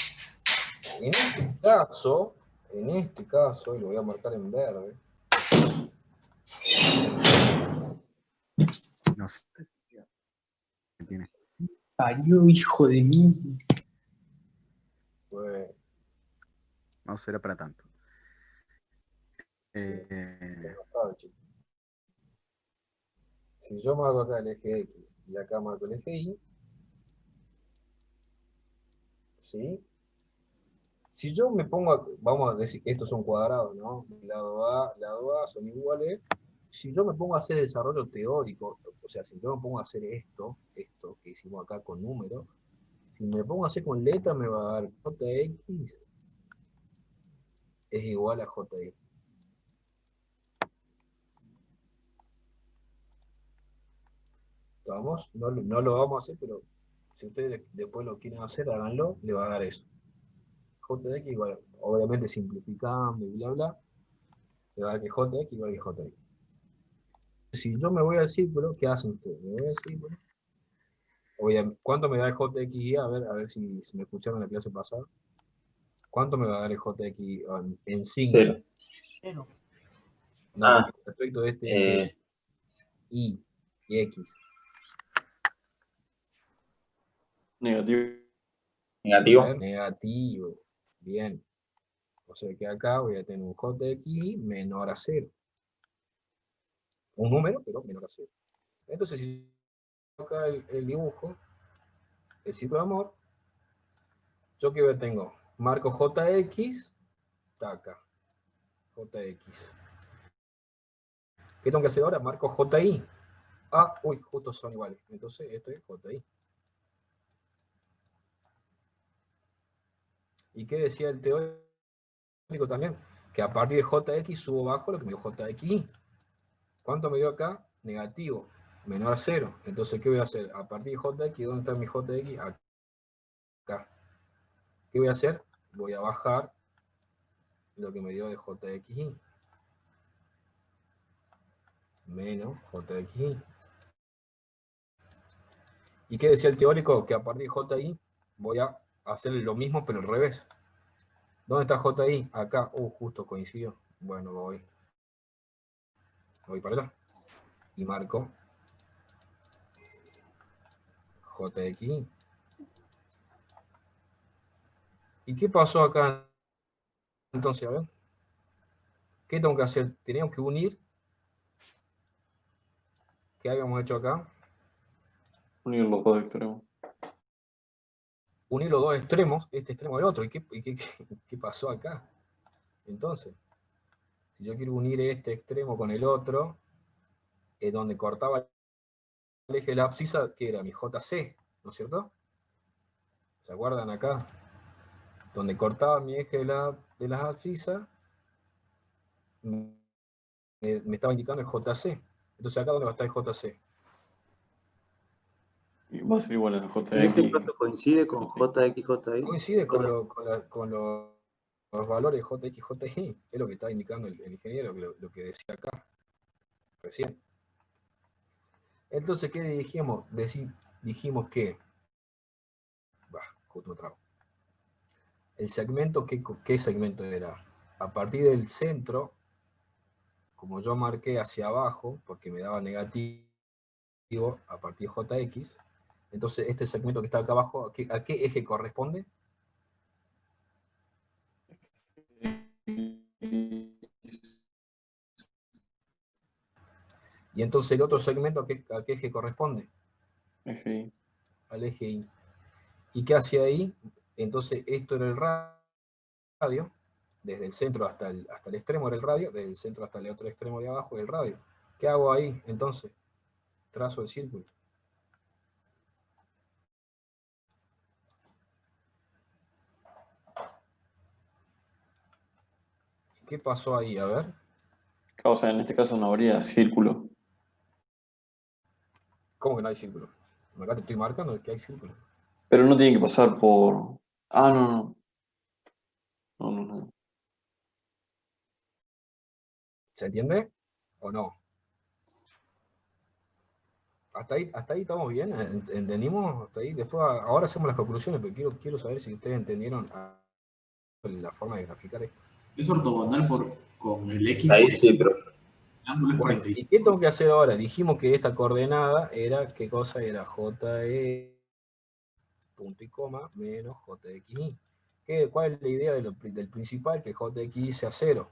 en este caso, y lo voy a marcar en verde,
No sé. Tiene.
Parió, hijo de mí.
pues,
No será para tanto.
si yo marco acá el eje X y acá marco el eje Y, ¿sí? Si yo me pongo, vamos a decir que estos son cuadrados, ¿no? Lado A son iguales, si yo me pongo a hacer desarrollo teórico, o sea, si yo me pongo a hacer esto que hicimos acá con números, si me pongo a hacer con letras me va a dar jx es igual a jy. ¿Vamos? No, no lo vamos a hacer, pero si ustedes después lo quieren hacer, háganlo, le va a dar eso. Jx igual, obviamente simplificando y bla bla, le va a dar que jx igual que jy. Si yo me voy al círculo, ¿qué hacen ustedes? Me voy al círculo. Obviamente, ¿cuánto me da el jxy? A ver si me escucharon en la clase pasada. ¿Cuánto me va a dar el jxy en signo?
0.
Cero.
No,
Ah,
respecto de este eje y x.
Negativo.
A
Negativo.
ver, negativo. Bien. O sea que acá voy a tener un jxy menor a 0. Un número, pero menor a 0. Entonces, si acá el dibujo, el círculo de amor, yo que tengo, marco jx, está acá, jx. ¿Qué tengo que hacer ahora? Marco ji. Ah, uy, justo son iguales. Entonces, esto es ji. ¿Y qué decía el teórico también? Que a partir de jx subo bajo lo que me dio jxy. ¿Cuánto me dio acá? Negativo, menor a 0. Entonces, ¿qué voy a hacer? A partir de jx, ¿dónde está mi jx? Acá. ¿Qué voy a hacer? Voy a bajar lo que me dio de jxy. Menos jxy. ¿Y qué decía el teórico? Que a partir de ji voy a hacer lo mismo, pero al revés. ¿Dónde está ji? Acá. Justo coincidió. Bueno, voy para allá. Y marco jxy. ¿Y qué pasó acá? Entonces, a ver. ¿Qué tengo que hacer? Teníamos que unir. ¿Qué habíamos hecho acá?
Unir los dos extremos.
Unir los dos extremos, este extremo al otro. ¿Y qué pasó acá? Entonces, si yo quiero unir este extremo con el otro, es donde cortaba el eje de la abscisa, que era mi JC, ¿no es cierto? ¿Se acuerdan acá? Donde cortaba mi eje de las abscisas, me estaba indicando el JC. Entonces acá, ¿dónde va a estar el JC?
Y va a ser igual a jx.
En este caso coincide con jxji.
Coincide con los valores de jx, jy. Es lo que está indicando el ingeniero, lo que decía acá recién. Entonces, ¿qué dijimos? Dijimos que... justo otra vez. El segmento, ¿qué segmento era? A partir del centro, como yo marqué hacia abajo, porque me daba negativo a partir de jx, entonces este segmento que está acá abajo, ¿a qué eje corresponde? Y entonces el otro segmento, ¿a qué eje corresponde?
Eje Y.
Al eje Y. ¿Y qué hacía ahí? Entonces esto era el radio, desde el centro hasta el extremo era el radio, desde el centro hasta el otro extremo de abajo era el radio. ¿Qué hago ahí entonces? Trazo el círculo. ¿Qué pasó ahí? A ver.
O sea, en este caso no habría círculo.
¿Cómo que no hay círculo? Acá te estoy marcando que hay círculo.
Pero no tiene que pasar por... Ah, no. No.
¿Se entiende? ¿O no? Hasta ahí estamos bien, ¿entendimos? Hasta ahí. Después, ahora hacemos las conclusiones, pero quiero saber si ustedes entendieron la forma de graficar esto.
Es ortogonal con el X.
Ahí sí, pero
El ángulo es
Bueno,
45.
¿y qué tengo que hacer ahora? Dijimos que esta coordenada era, ¿qué cosa era? JE, punto y coma, menos JXY. ¿Cuál es la idea del principal? Que JXY sea 0,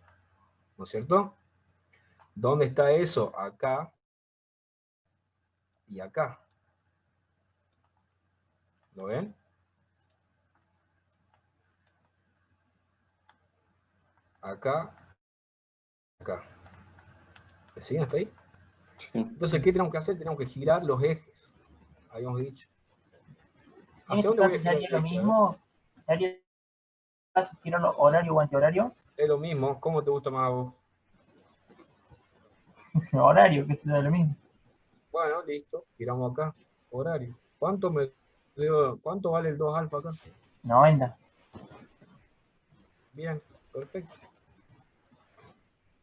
¿no es cierto? ¿Dónde está eso? Acá y acá. ¿Lo ven? Acá, acá. ¿Me siguen hasta ahí?
Sí.
Entonces, ¿qué tenemos que hacer? Tenemos que girar los ejes. Habíamos dicho.
En
¿Hacia
este
dónde voy a
caso
girar
sería
el
lo
eje? A ver.
mismo, sería girarlo horario o antihorario.
Es lo mismo. ¿Cómo te gusta más a vos?
Horario, que es lo mismo.
Bueno, listo. Giramos acá. Horario. ¿Cuánto vale el 2 alfa acá?
90.
Bien, perfecto.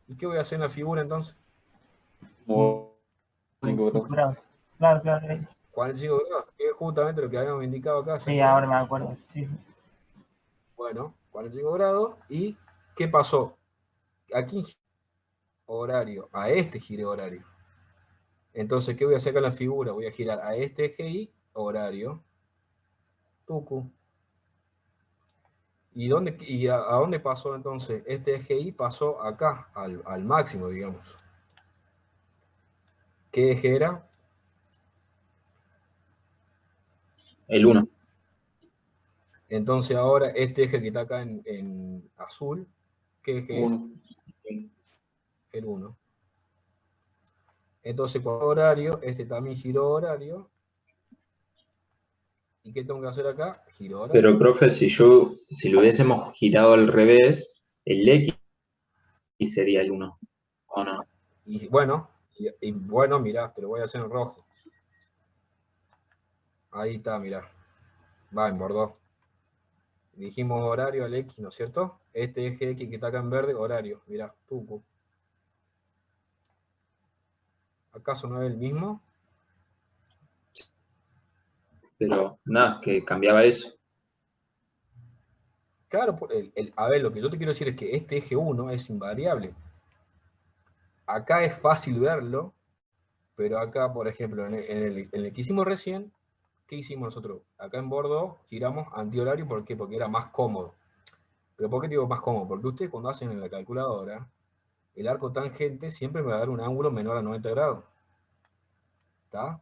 ¿Y qué voy a hacer en la figura entonces?
Como 5 grados.
Grados. Claro, claro.
45 grados, que es justamente lo que habíamos indicado acá. ¿se
Sí,
acuerdan?
ahora me acuerdo. Sí, sí.
Bueno, 45 grados. ¿Y qué pasó? Aquí horario, a este giro horario. Entonces, ¿qué voy a hacer acá en la figura? Voy a girar a este eje y horario. Tucu. ¿Y a dónde pasó entonces? Este eje Y pasó acá, al máximo, digamos. ¿Qué eje era?
El 1.
Entonces ahora este eje que está acá en azul, ¿qué eje es?
1.
El 1. Entonces con horario, este también giró horario. ¿Y qué tengo que hacer acá? Giro horario.
Pero, profe, si lo hubiésemos girado al revés, el X sería el 1, ¿o no?
Y bueno, mirá, te lo voy a hacer en rojo. Ahí está, mirá. Va, en bordó. Dijimos horario al X, ¿no es cierto? Este eje X que está acá en verde, horario. Mirá, tucu. ¿Acaso no es el mismo?
Pero nada, que cambiaba eso.
Claro, a ver, lo que yo te quiero decir es que este eje 1 es invariable. Acá es fácil verlo, pero acá, por ejemplo, en el que hicimos recién, ¿qué hicimos nosotros? Acá en Bordeaux giramos antihorario, ¿por qué? Porque era más cómodo. ¿Pero por qué digo más cómodo? Porque ustedes cuando hacen en la calculadora, el arco tangente siempre me va a dar un ángulo menor a 90 grados. ¿Está?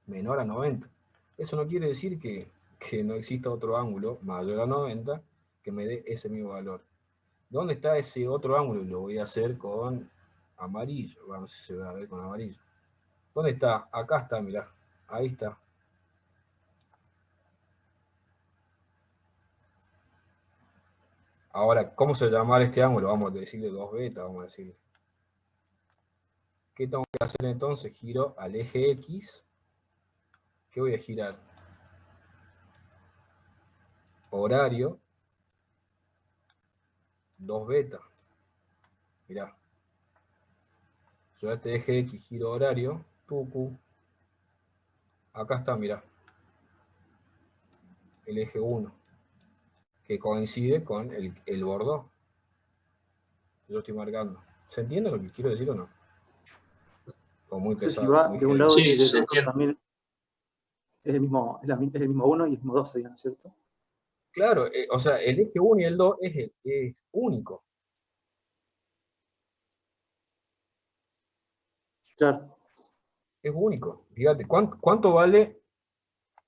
Menor a 90. Eso no quiere decir que no exista otro ángulo mayor a 90 que me dé ese mismo valor. ¿Dónde está ese otro ángulo? Lo voy a hacer con amarillo. Vamos a ver si se va a ver con amarillo. ¿Dónde está? Acá está, mirá. Ahí está. Ahora, ¿cómo se llama este ángulo? Vamos a decirle 2 beta, vamos a decirle. ¿Qué tengo que hacer entonces? Giro al eje X. ¿Qué voy a girar? Horario. 2 beta. Mirá. Yo a este eje X giro horario. Tucu. Acá está, mirá. El eje 1. Que coincide con el Bordeaux. Yo estoy marcando. ¿Se entiende lo que quiero decir o no? O muy
Entonces, si
pesado,
va
muy
de un
heavy.
lado
Sí,
y del
se
otro
entiende.
también es el mismo 1 y el mismo 2, ¿no es cierto?
Claro, o sea, el eje 1 y el 2 es único.
Claro.
Es único. Fíjate, ¿cuánto vale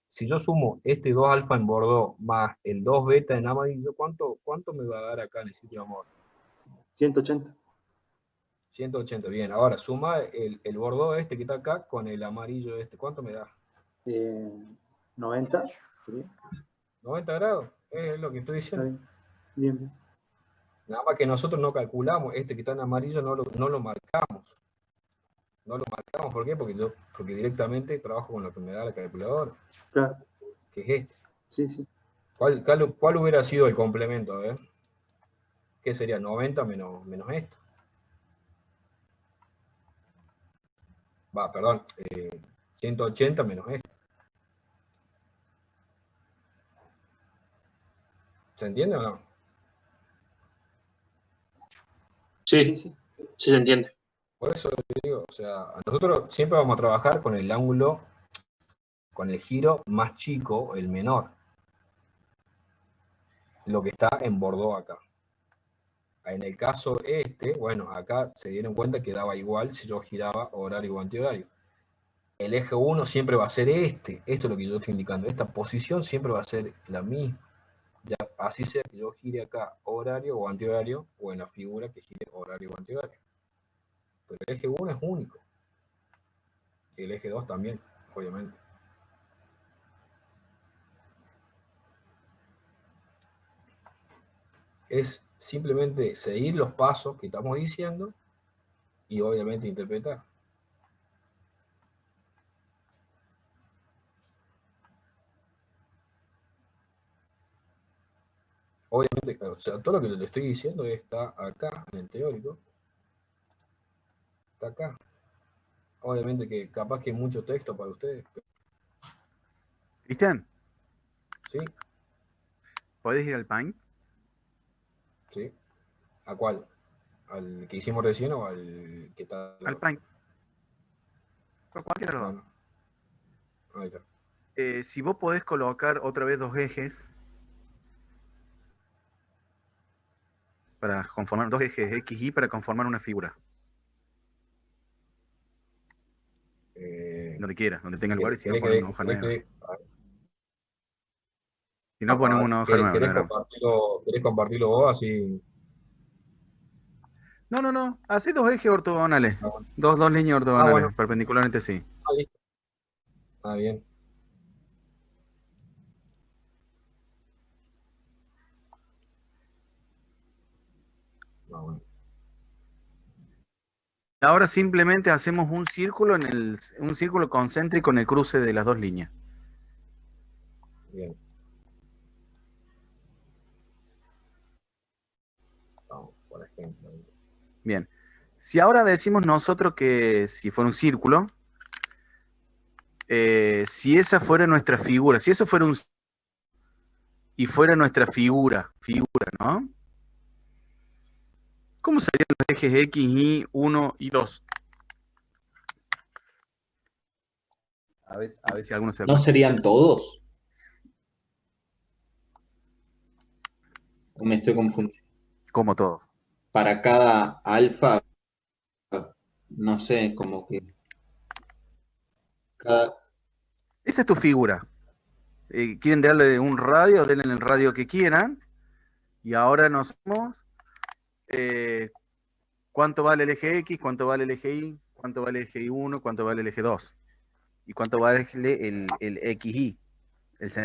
si yo sumo este 2 alfa en Bordeaux más el 2 beta en amarillo? ¿Cuánto me va a dar acá en el sitio de amor?
180.
180, bien. Ahora, suma el Bordeaux este que está acá con el amarillo este. ¿Cuánto me da?
90. ¿Sí?
90 grados. Es lo que estoy
Está
diciendo.
bien. Bien.
Nada más que nosotros no calculamos. Este que está en amarillo no lo marcamos. No lo marcamos. ¿Por qué? Porque directamente trabajo con lo que me da la calculadora.
Claro.
Que es este.
Sí, sí.
¿Cuál hubiera sido el complemento? A ver. ¿Qué sería? 90 menos esto. Va, perdón. 180 menos esto. ¿Se entiende o no?
Sí,
Sí, sí.
sí se entiende.
Por eso te digo, o sea, nosotros siempre vamos a trabajar con el ángulo, con el giro más chico, el menor. Lo que está en Bordeaux acá. En el caso este, bueno, acá se dieron cuenta que daba igual si yo giraba horario o antihorario. El eje 1 siempre va a ser este. Esto es lo que yo estoy indicando. Esta posición siempre va a ser la misma. Ya, así sea que yo gire acá horario o antihorario, o en la figura que gire horario o antihorario. pero el eje 1 es único. Y el eje 2 también, obviamente. Es simplemente seguir los pasos que estamos diciendo y obviamente interpretar. Obviamente, o sea, todo lo que le estoy diciendo está acá, en el teórico. Está acá. Obviamente que capaz que hay mucho texto para ustedes.
Cristian,
¿Sí?
¿podés ir al Paint?
¿Sí? ¿A cuál? ¿Al que hicimos recién o al que está al
Al
lado?
Paint. Cualquiera de los dos.
Ahí está.
Si vos podés colocar otra vez dos ejes para conformar dos ejes X, Y para conformar una figura. Donde quieras, donde tenga lugar, y si no, ponemos una hoja nueva. Si no, ponemos una hoja nueva.
¿Querés compartirlo vos así?
No. Así dos ejes ortogonales.
Ah, bueno.
Dos líneas ortogonales,
bueno.
perpendicularmente, sí.
Listo. Bien. Bueno.
Ahora simplemente hacemos un círculo un círculo concéntrico en el cruce de las dos líneas.
Bien. Vamos, por ejemplo.
Bien. Si ahora decimos nosotros que si fuera un círculo, si esa fuera nuestra figura, si eso fuera y fuera nuestra figura, ¿no? ¿Cómo serían los ejes X, Y, 1 y 2? A ver si alguno se
¿No
acuerda.
serían todos? ¿O me estoy confundiendo?
Como todos.
Para cada alfa, no sé, como que cada...
Esa es tu figura. Quieren darle un radio, denle el radio que quieran. Y ahora nos vamos. ¿Cuánto vale el eje X? ¿Cuánto vale el eje Y? ¿Cuánto vale el eje Y1? ¿Cuánto vale el eje 2? ¿Y cuánto vale el XY?
Es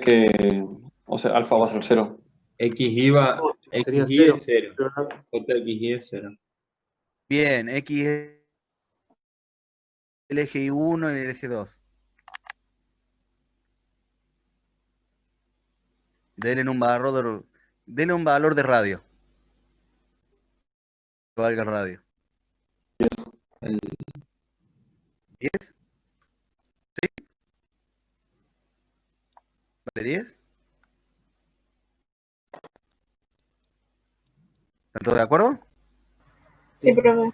que, o sea, alfa va a ser 0.
XY
Sería
es
0.
0. JXY es 0.
Bien, X es el eje Y1 y el eje 2. Denle un valor de radio. Que valga el radio. 10. ¿Sí? ¿Vale 10? ¿Están todos de acuerdo?
Sí, profe.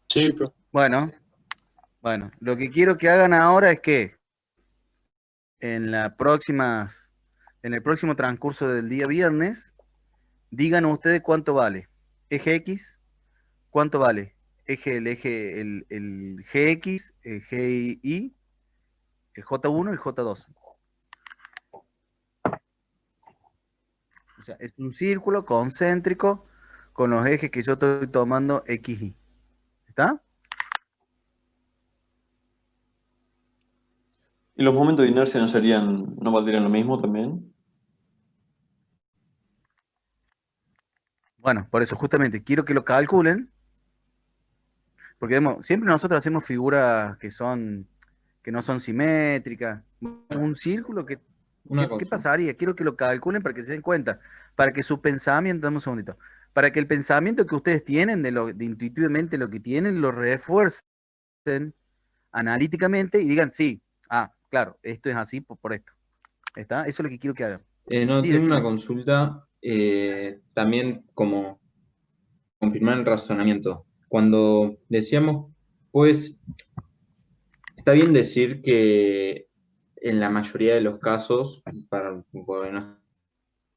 Sí, profe.
Bueno, lo que quiero que hagan ahora es que en el próximo transcurso del día viernes, digan ustedes cuánto vale. Eje X, ¿cuánto vale? El GX, el GY, el J1 y el J2. O sea, es un círculo concéntrico con los ejes que yo estoy tomando XY. ¿Está?
¿Y los momentos de inercia no valdrían lo mismo también?
Bueno, por eso justamente quiero que lo calculen, porque siempre nosotros hacemos figuras que no son simétricas. Un círculo ¿qué pasaría? Quiero que lo calculen para que se den cuenta, para que su pensamiento, dame un segundito, para que el pensamiento que ustedes tienen de intuitivamente lo que tienen, lo refuercen analíticamente y digan, sí, claro, esto es así por esto. ¿Está? Eso es lo que quiero que hagan.
No,
Sí,
tengo
decime.
una consulta, también como confirmar el razonamiento. Cuando decíamos, pues, está bien decir que en la mayoría de los casos, porque no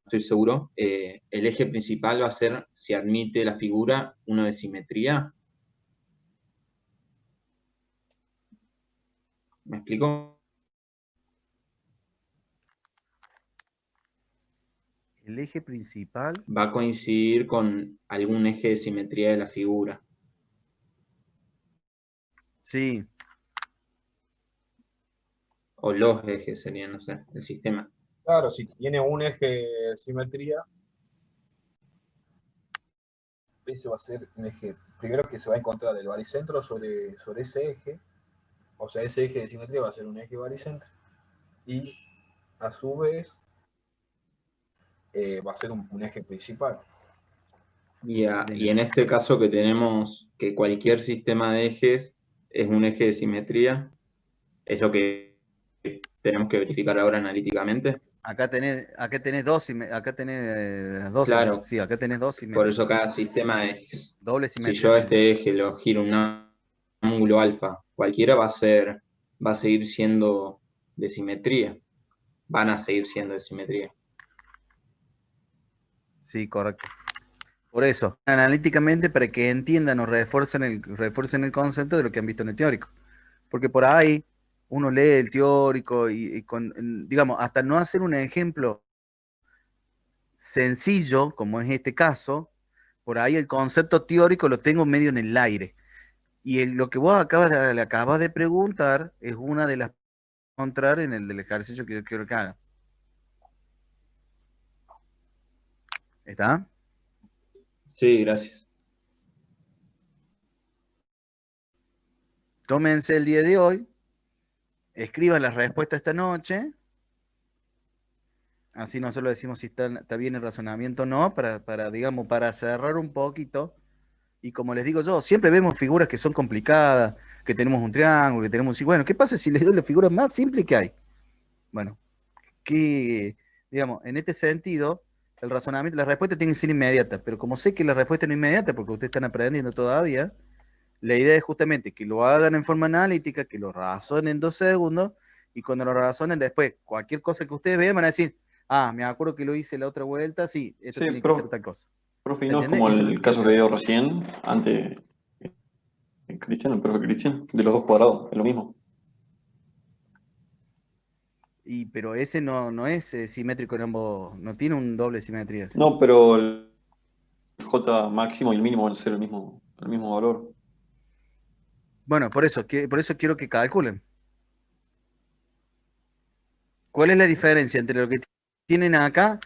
estoy seguro, el eje principal va a ser si admite la figura una de simetría. ¿Me explico?
El eje principal
Va a coincidir con algún eje de simetría de la figura.
Sí,
O los ejes serían, no sé, el sistema.
Claro, si tiene un eje de simetría, ese va a ser un eje, primero que se va a encontrar el baricentro sobre ese eje, o sea, ese eje de simetría va a ser un eje baricentro, y a su vez va a ser un eje principal.
Y en este caso que tenemos que cualquier sistema de ejes es un eje de simetría, es lo que tenemos que verificar ahora analíticamente.
acá tenés dos, acá tenés las dos,
Claro,
sí, acá tenés dos
por
simétricas.
eso cada sistema es,
Doble
si
simetría
yo a
tiene.
este eje lo giro un ángulo alfa, cualquiera va a seguir siendo de simetría, van a seguir siendo de simetría.
Sí, correcto. Por eso, analíticamente, para que entiendan o refuercen el concepto de lo que han visto en el teórico. Porque por ahí uno lee el teórico y digamos, hasta no hacer un ejemplo sencillo, como es este caso, por ahí el concepto teórico lo tengo medio en el aire. Y lo que vos le acabas de preguntar es una de las que encontrar en el del ejercicio que yo quiero que haga. ¿Está?
Sí, gracias.
Tómense el día de hoy, escriban las respuestas esta noche, así nosotros decimos si está bien el razonamiento o no, digamos, para cerrar un poquito. Y como les digo yo, siempre vemos figuras que son complicadas, que tenemos un triángulo, que tenemos... Y bueno, ¿qué pasa si les doy la figura más simple que hay? Bueno, que, digamos, en este sentido, el razonamiento, la respuesta tiene que ser inmediata, pero como sé que la respuesta no es inmediata, porque ustedes están aprendiendo todavía, la idea es justamente que lo hagan en forma analítica, que lo razonen en 2 segundos, y cuando lo razonen después, cualquier cosa que ustedes vean, van a decir, ah, me acuerdo que lo hice la otra vuelta, sí, esto
Sí,
tiene que ser tal cosa.
profe, y
¿Se
no es
entiende?
como
Eso es lo
el
que quiero
caso
que
que
hagan.
dio recién, ante Cristian, el profe Cristian, de los dos cuadrados, es lo mismo.
Pero ese no es simétrico en ambos, no tiene un doble simetría. ¿Sí?
No, pero el J máximo y el mínimo van a ser el mismo valor.
Bueno, por eso quiero que calculen. ¿Cuál es la diferencia entre lo que tienen acá,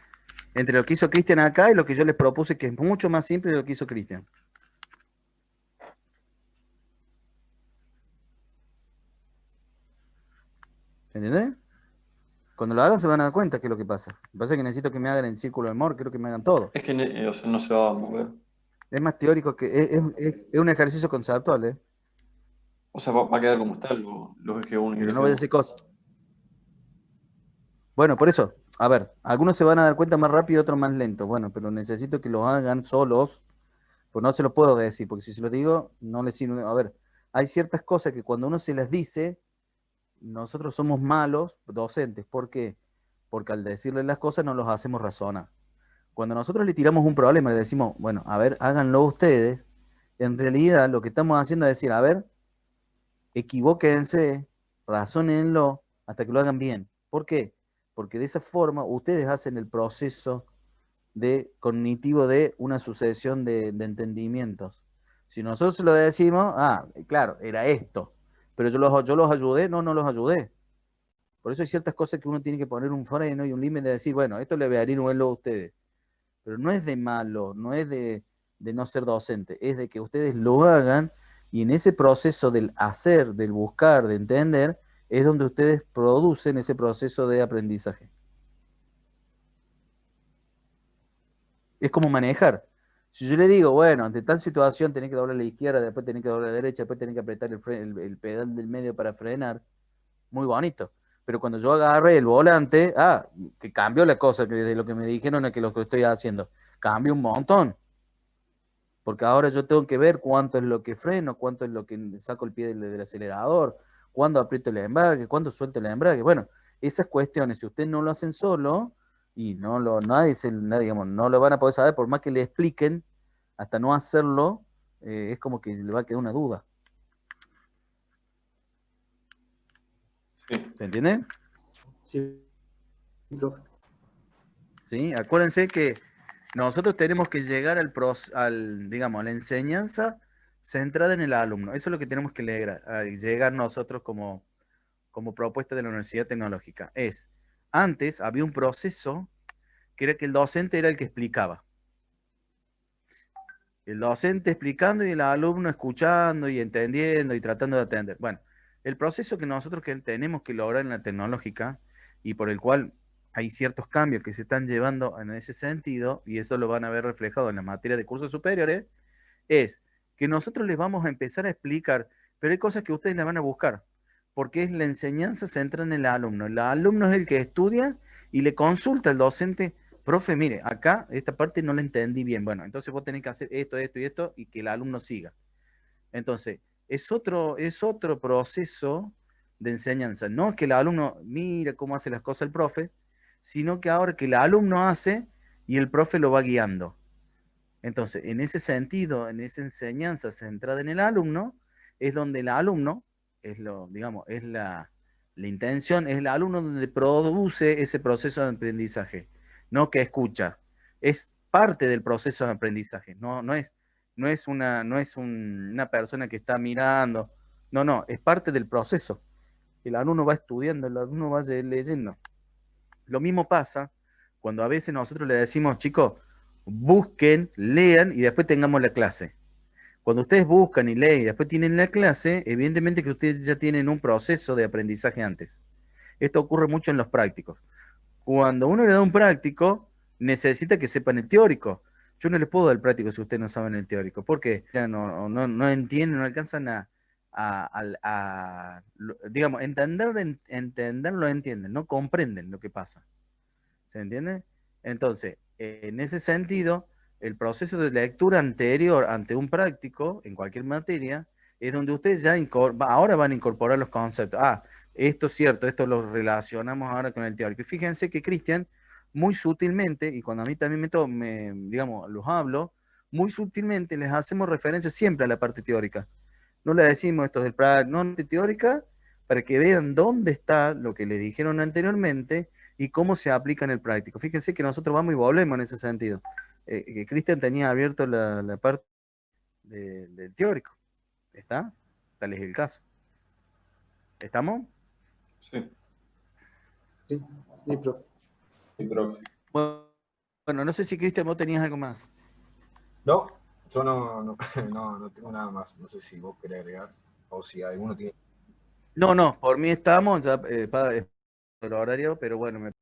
entre lo que hizo Cristian acá y lo que yo les propuse, que es mucho más simple de lo que hizo Cristian? ¿Entendés? Cuando lo hagan se van a dar cuenta qué es lo que pasa. Lo que pasa es que necesito que me hagan en círculo de amor, quiero que me hagan todo.
Es que o sea, no se va a mover.
Es más teórico que es un ejercicio conceptual, ¿eh?
O sea, va a quedar como está los eje 1 y el
Pero no
eje
voy a
2.
decir cosas. Bueno, por eso, a ver, algunos se van a dar cuenta más rápido y otros más lento. Bueno, pero necesito que lo hagan solos, pues no se lo puedo decir, porque si se lo digo, no les sirve. A ver, hay ciertas cosas que cuando uno se las dice, nosotros somos malos docentes. ¿Por qué? Porque al decirles las cosas no los hacemos razonar. Cuando nosotros le tiramos un problema y le decimos, bueno, a ver, háganlo ustedes, en realidad lo que estamos haciendo es decir, a ver, equivóquense, razónenlo hasta que lo hagan bien. ¿Por qué? Porque de esa forma ustedes hacen el proceso cognitivo de una sucesión de entendimientos. Si nosotros lo decimos, claro, era esto, pero yo los ayudé, no los ayudé. Por eso hay ciertas cosas que uno tiene que poner un freno y un límite de decir, bueno, esto le voy a dar a ustedes. Pero no es de malo, no es de no ser docente, es de que ustedes lo hagan y en ese proceso del hacer, del buscar, de entender, es donde ustedes producen ese proceso de aprendizaje. Es como manejar. Si yo le digo, bueno, ante tal situación tenés que doblar a la izquierda, después tenés que doblar a la derecha, después tenés que apretar el pedal del medio para frenar, muy bonito. Pero cuando yo agarré el volante, que cambió la cosa, que desde lo que me dijeron a que lo que estoy haciendo, cambia un montón. Porque ahora yo tengo que ver cuánto es lo que freno, cuánto es lo que saco el pie del acelerador, cuándo aprieto el embrague, cuándo suelto el embrague. Bueno, esas cuestiones, si ustedes no lo hacen solo, y nadie, digamos, no lo van a poder saber, por más que le expliquen, hasta no hacerlo, es como que le va a quedar una duda.
Sí.
¿Se entiende?
Sí, profe.
¿Sí? Acuérdense que nosotros tenemos que llegar digamos, a la enseñanza centrada en el alumno. Eso es lo que tenemos que llegar nosotros como propuesta de la Universidad Tecnológica. Antes había un proceso que era que el docente era el que explicaba. El docente explicando y el alumno escuchando y entendiendo y tratando de atender. Bueno, el proceso que nosotros tenemos que lograr en la tecnológica y por el cual hay ciertos cambios que se están llevando en ese sentido, y eso lo van a ver reflejado en la materia de cursos superiores, es que nosotros les vamos a empezar a explicar, pero hay cosas que ustedes la van a buscar, porque es la enseñanza centrada en el alumno. El alumno es el que estudia y le consulta al docente: profe, mire, acá esta parte no la entendí bien. Bueno, entonces vos tenés que hacer esto, esto y esto, y que el alumno siga. Entonces, es otro proceso de enseñanza. No que el alumno mira cómo hace las cosas el profe, sino que ahora que el alumno hace y el profe lo va guiando. Entonces, en ese sentido, en esa enseñanza centrada en el alumno, es donde el alumno, es la intención, es el alumno donde produce ese proceso de aprendizaje, no que escucha. Es parte del proceso de aprendizaje, no es una persona que está mirando, no, es parte del proceso. El alumno va estudiando, el alumno va leyendo. Lo mismo pasa cuando a veces nosotros le decimos: chicos, busquen, lean y después tengamos la clase. Cuando ustedes buscan y leen y después tienen la clase, evidentemente que ustedes ya tienen un proceso de aprendizaje antes. Esto ocurre mucho en los prácticos. Cuando uno le da un práctico, necesita que sepan el teórico. Yo no les puedo dar el práctico si ustedes no saben el teórico, porque no entienden, no alcanzan digamos, entenderlo, entienden, no comprenden lo que pasa. ¿Se entiende? Entonces, en ese sentido, el proceso de lectura anterior ante un práctico, en cualquier materia, es donde ustedes ya ahora van a incorporar los conceptos. Esto es cierto, esto lo relacionamos ahora con el teórico. Y fíjense que Cristian, muy sutilmente, y cuando a mí también digamos, los hablo, muy sutilmente les hacemos referencia siempre a la parte teórica. No le decimos esto del no teórica, para que vean dónde está lo que les dijeron anteriormente y cómo se aplica en el práctico. Fíjense que nosotros vamos y volvemos en ese sentido. Que Cristian tenía abierto la parte del teórico. ¿Está? Tal es el caso. ¿Estamos?
Sí.
Sí, profe.
Sí, profe.
Bueno, no sé si Cristian vos tenías algo más.
No, yo no tengo nada más. No sé si vos querés agregar o si alguno tiene.
No, por mí estamos, ya para el horario, pero bueno,